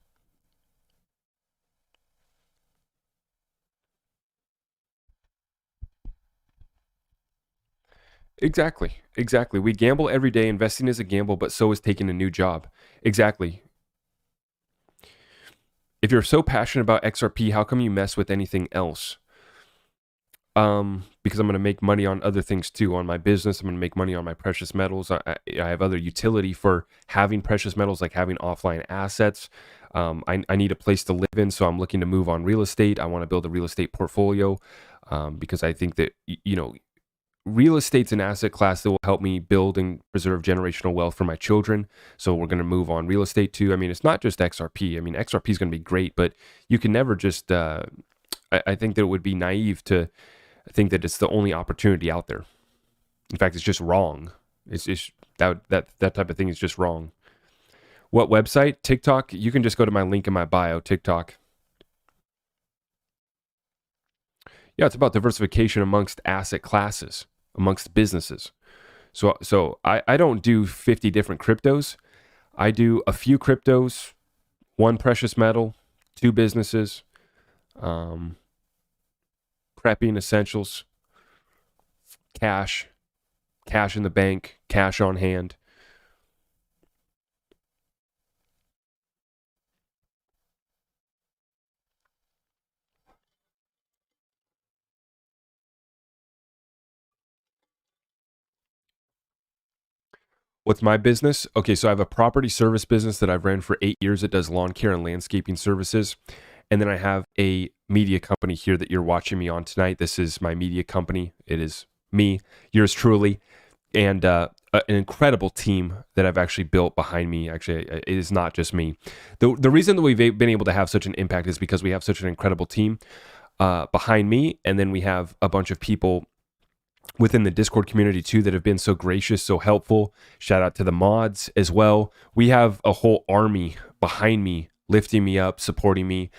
Exactly. We gamble every day. Investing is a gamble, but so is taking a new job. Exactly. If you're so passionate about XRP, how come you mess with anything else? Because I'm going to make money on other things too. On my business, I'm going to make money on my precious metals. I have other utility for having precious metals, like having offline assets. I need a place to live in, so I'm looking to move on real estate. I want to build a real estate portfolio because I think that, real estate's an asset class that will help me build and preserve generational wealth for my children. So we're going to move on real estate too. I mean, it's not just XRP. I mean, XRP is going to be great, but you can never just, I think that it would be naive to think that it's the only opportunity out there. In fact, it's just wrong. It's that type of thing is just wrong. What website? TikTok? You can just go to my link in my bio, TikTok. Yeah, it's about diversification amongst asset classes, amongst businesses. So I don't do 50 different cryptos. I do a few cryptos, one precious metal, two businesses, prepping essentials, cash in the bank, cash on hand. What's my business? Okay, so I have a property service business that I've ran for 8 years. It does lawn care and landscaping services. And then I have a media company here that you're watching me on tonight. This is my media company. It is me, yours truly, and an incredible team that I've actually built behind me. Actually, it is not just me. The reason that we've been able to have such an impact is because we have such an incredible team behind me. And then we have a bunch of people within the Discord community too that have been so gracious, so helpful. Shout out to the mods as well. We have a whole army behind me, lifting me up, supporting me,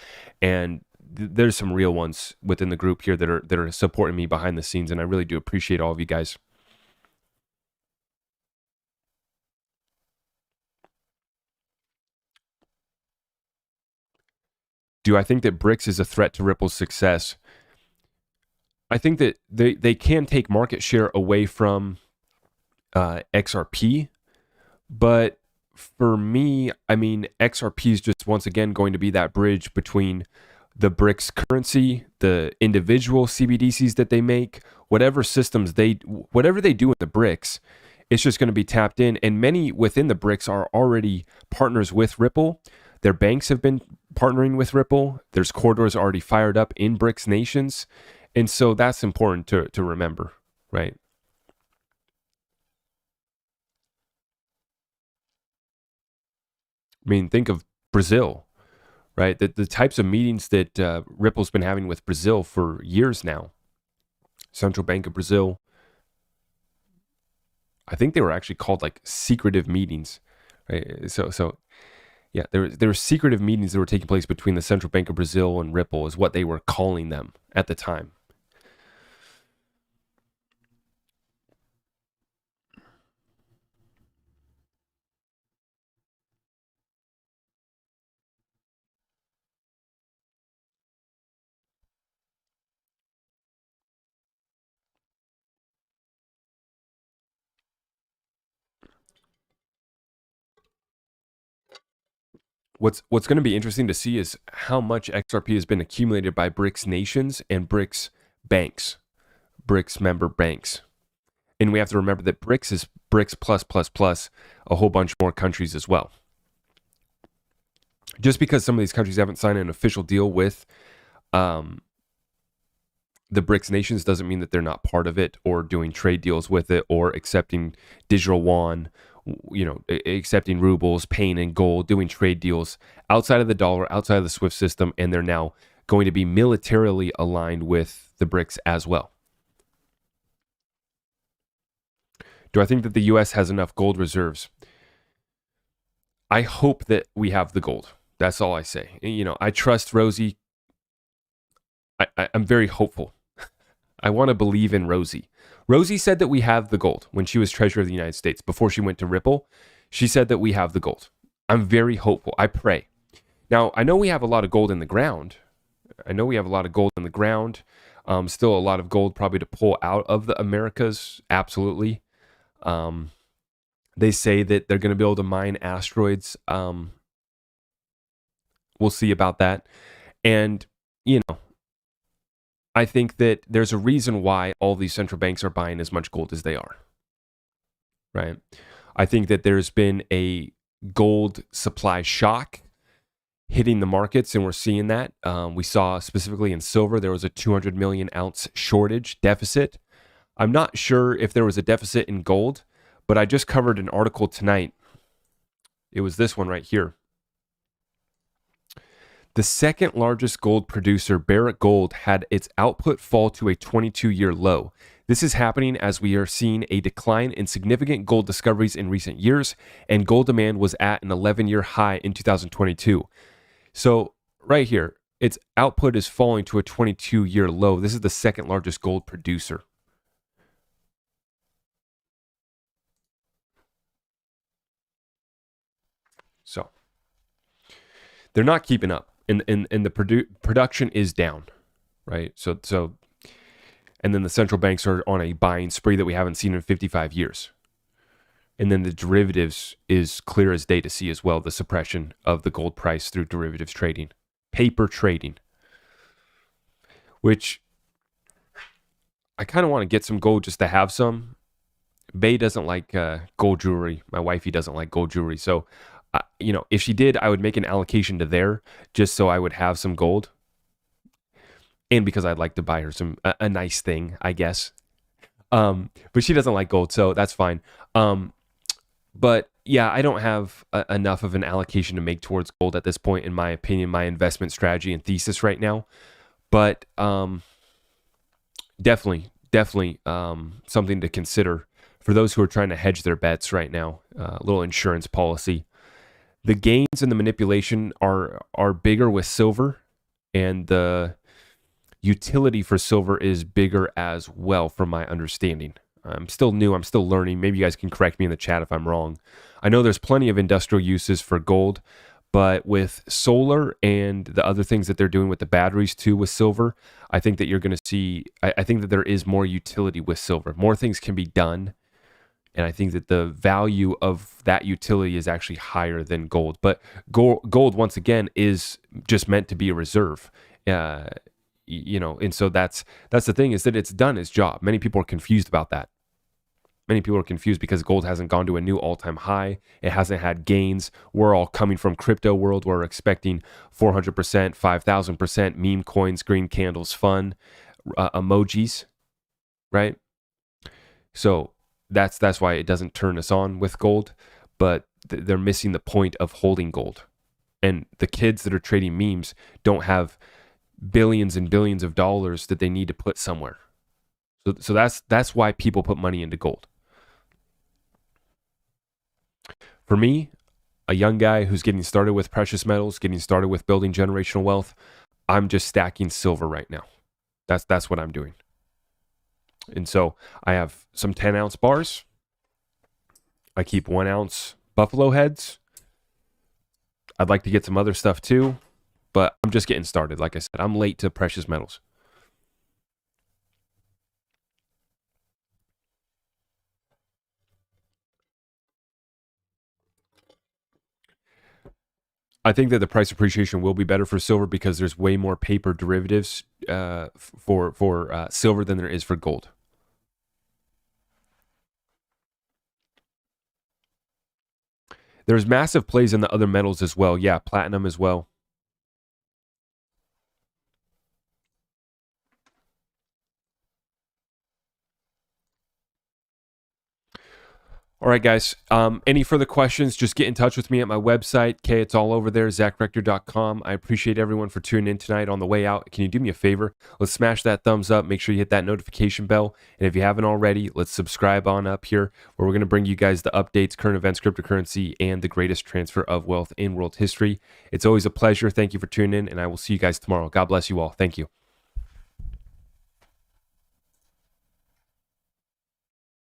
and there's some real ones within the group here that are supporting me behind the scenes, and I really do appreciate all of you guys. Do I think that BRICS is a threat to Ripple's success? I think that they can take market share away from XRP, but for me, I mean, XRP is just once again going to be that bridge between the BRICS currency, the individual CBDCs that they make, whatever they do in the BRICS, it's just going to be tapped in. And many within the BRICS are already partners with Ripple. Their banks have been partnering with Ripple. There's corridors already fired up in BRICS nations. And so that's important to remember, right? I mean, think of Brazil, right? The types of meetings that Ripple's been having with Brazil for years now. Central Bank of Brazil. I think they were actually called like secretive meetings, right? So yeah, there were secretive meetings that were taking place between the Central Bank of Brazil and Ripple is what they were calling them at the time. What's going to be interesting to see is how much XRP has been accumulated by BRICS nations and BRICS banks, BRICS member banks. And we have to remember that BRICS is BRICS plus a whole bunch more countries as well. Just because some of these countries haven't signed an official deal with the BRICS nations doesn't mean that they're not part of it or doing trade deals with it or accepting digital yuan, accepting rubles, paying in gold, doing trade deals outside of the dollar, outside of the SWIFT system, and they're now going to be militarily aligned with the BRICS as well. Do I think that the U.S. has enough gold reserves? I hope that we have the gold. That's all I say. You know, I trust Rosie. I'm very hopeful. I want to believe in Rosie. Rosie said that we have the gold when she was Treasurer of the United States. Before she went to Ripple, she said that we have the gold. I'm very hopeful. I pray. Now, I know we have a lot of gold in the ground. Still a lot of gold probably to pull out of the Americas. Absolutely. They say that they're going to be able to mine asteroids. We'll see about that. And, you know, I think that there's a reason why all these central banks are buying as much gold as they are, right? I think that there's been a gold supply shock hitting the markets, and we're seeing that. We saw specifically in silver, there was a 200 million ounce shortage deficit. I'm not sure if there was a deficit in gold, but I just covered an article tonight. It was this one right here. The second largest gold producer, Barrick Gold, had its output fall to a 22-year low. This is happening as we are seeing a decline in significant gold discoveries in recent years, and gold demand was at an 11-year high in 2022. So right here, its output is falling to a 22-year low. This is the second largest gold producer. So they're not keeping up. And the production is down, right? So, and then the central banks are on a buying spree that we haven't seen in 55 years. And then the derivatives is clear as day to see as well, the suppression of the gold price through derivatives trading, paper trading, which I kind of want to get some gold just to have some. Bay doesn't like gold jewelry. My wifey doesn't like gold jewelry. So, you know, if she did, I would make an allocation to there just so I would have some gold. And because I'd like to buy her a nice thing, I guess. But she doesn't like gold, so that's fine. But yeah, I don't have enough of an allocation to make towards gold at this point, in my opinion, my investment strategy and thesis right now. But definitely something to consider for those who are trying to hedge their bets right now. A little insurance policy. The gains and the manipulation are bigger with silver, and the utility for silver is bigger as well, from my understanding. I'm still new. I'm still learning. Maybe you guys can correct me in the chat if I'm wrong. I know there's plenty of industrial uses for gold, but with solar and the other things that they're doing with the batteries too with silver, I think that you're going to see, I think that there is more utility with silver. More things can be done. And I think that the value of that utility is actually higher than gold. But gold once again, is just meant to be a reserve. You know, and so that's the thing, is that it's done its job. Many people are confused about that. Many people are confused because gold hasn't gone to a new all-time high. It hasn't had gains. We're all coming from crypto world. We're expecting 400%, 5,000% meme coins, green candles, fun, emojis, right? So that's why it doesn't turn us on with gold, but they're missing the point of holding gold. And the kids that are trading memes don't have billions and billions of dollars that they need to put somewhere. So that's why people put money into gold. For me, a young guy who's getting started with precious metals, getting started with building generational wealth, I'm just stacking silver right now. That's what I'm doing. And so I have some 10-ounce bars. I keep 1 ounce buffalo heads. I'd like to get some other stuff too, but I'm just getting started. Like I said, I'm late to precious metals. I think that the price appreciation will be better for silver because there's way more paper derivatives for silver than there is for gold. There's massive plays in the other metals as well. Yeah, platinum as well. All right, guys. Any further questions, just get in touch with me at my website. Okay, it's all over there, zachrector.com. I appreciate everyone for tuning in tonight. On the way out, can you do me a favor? Let's smash that thumbs up. Make sure you hit that notification bell. And if you haven't already, let's subscribe on up here, where we're going to bring you guys the updates, current events, cryptocurrency, and the greatest transfer of wealth in world history. It's always a pleasure. Thank you for tuning in, and I will see you guys tomorrow. God bless you all. Thank you.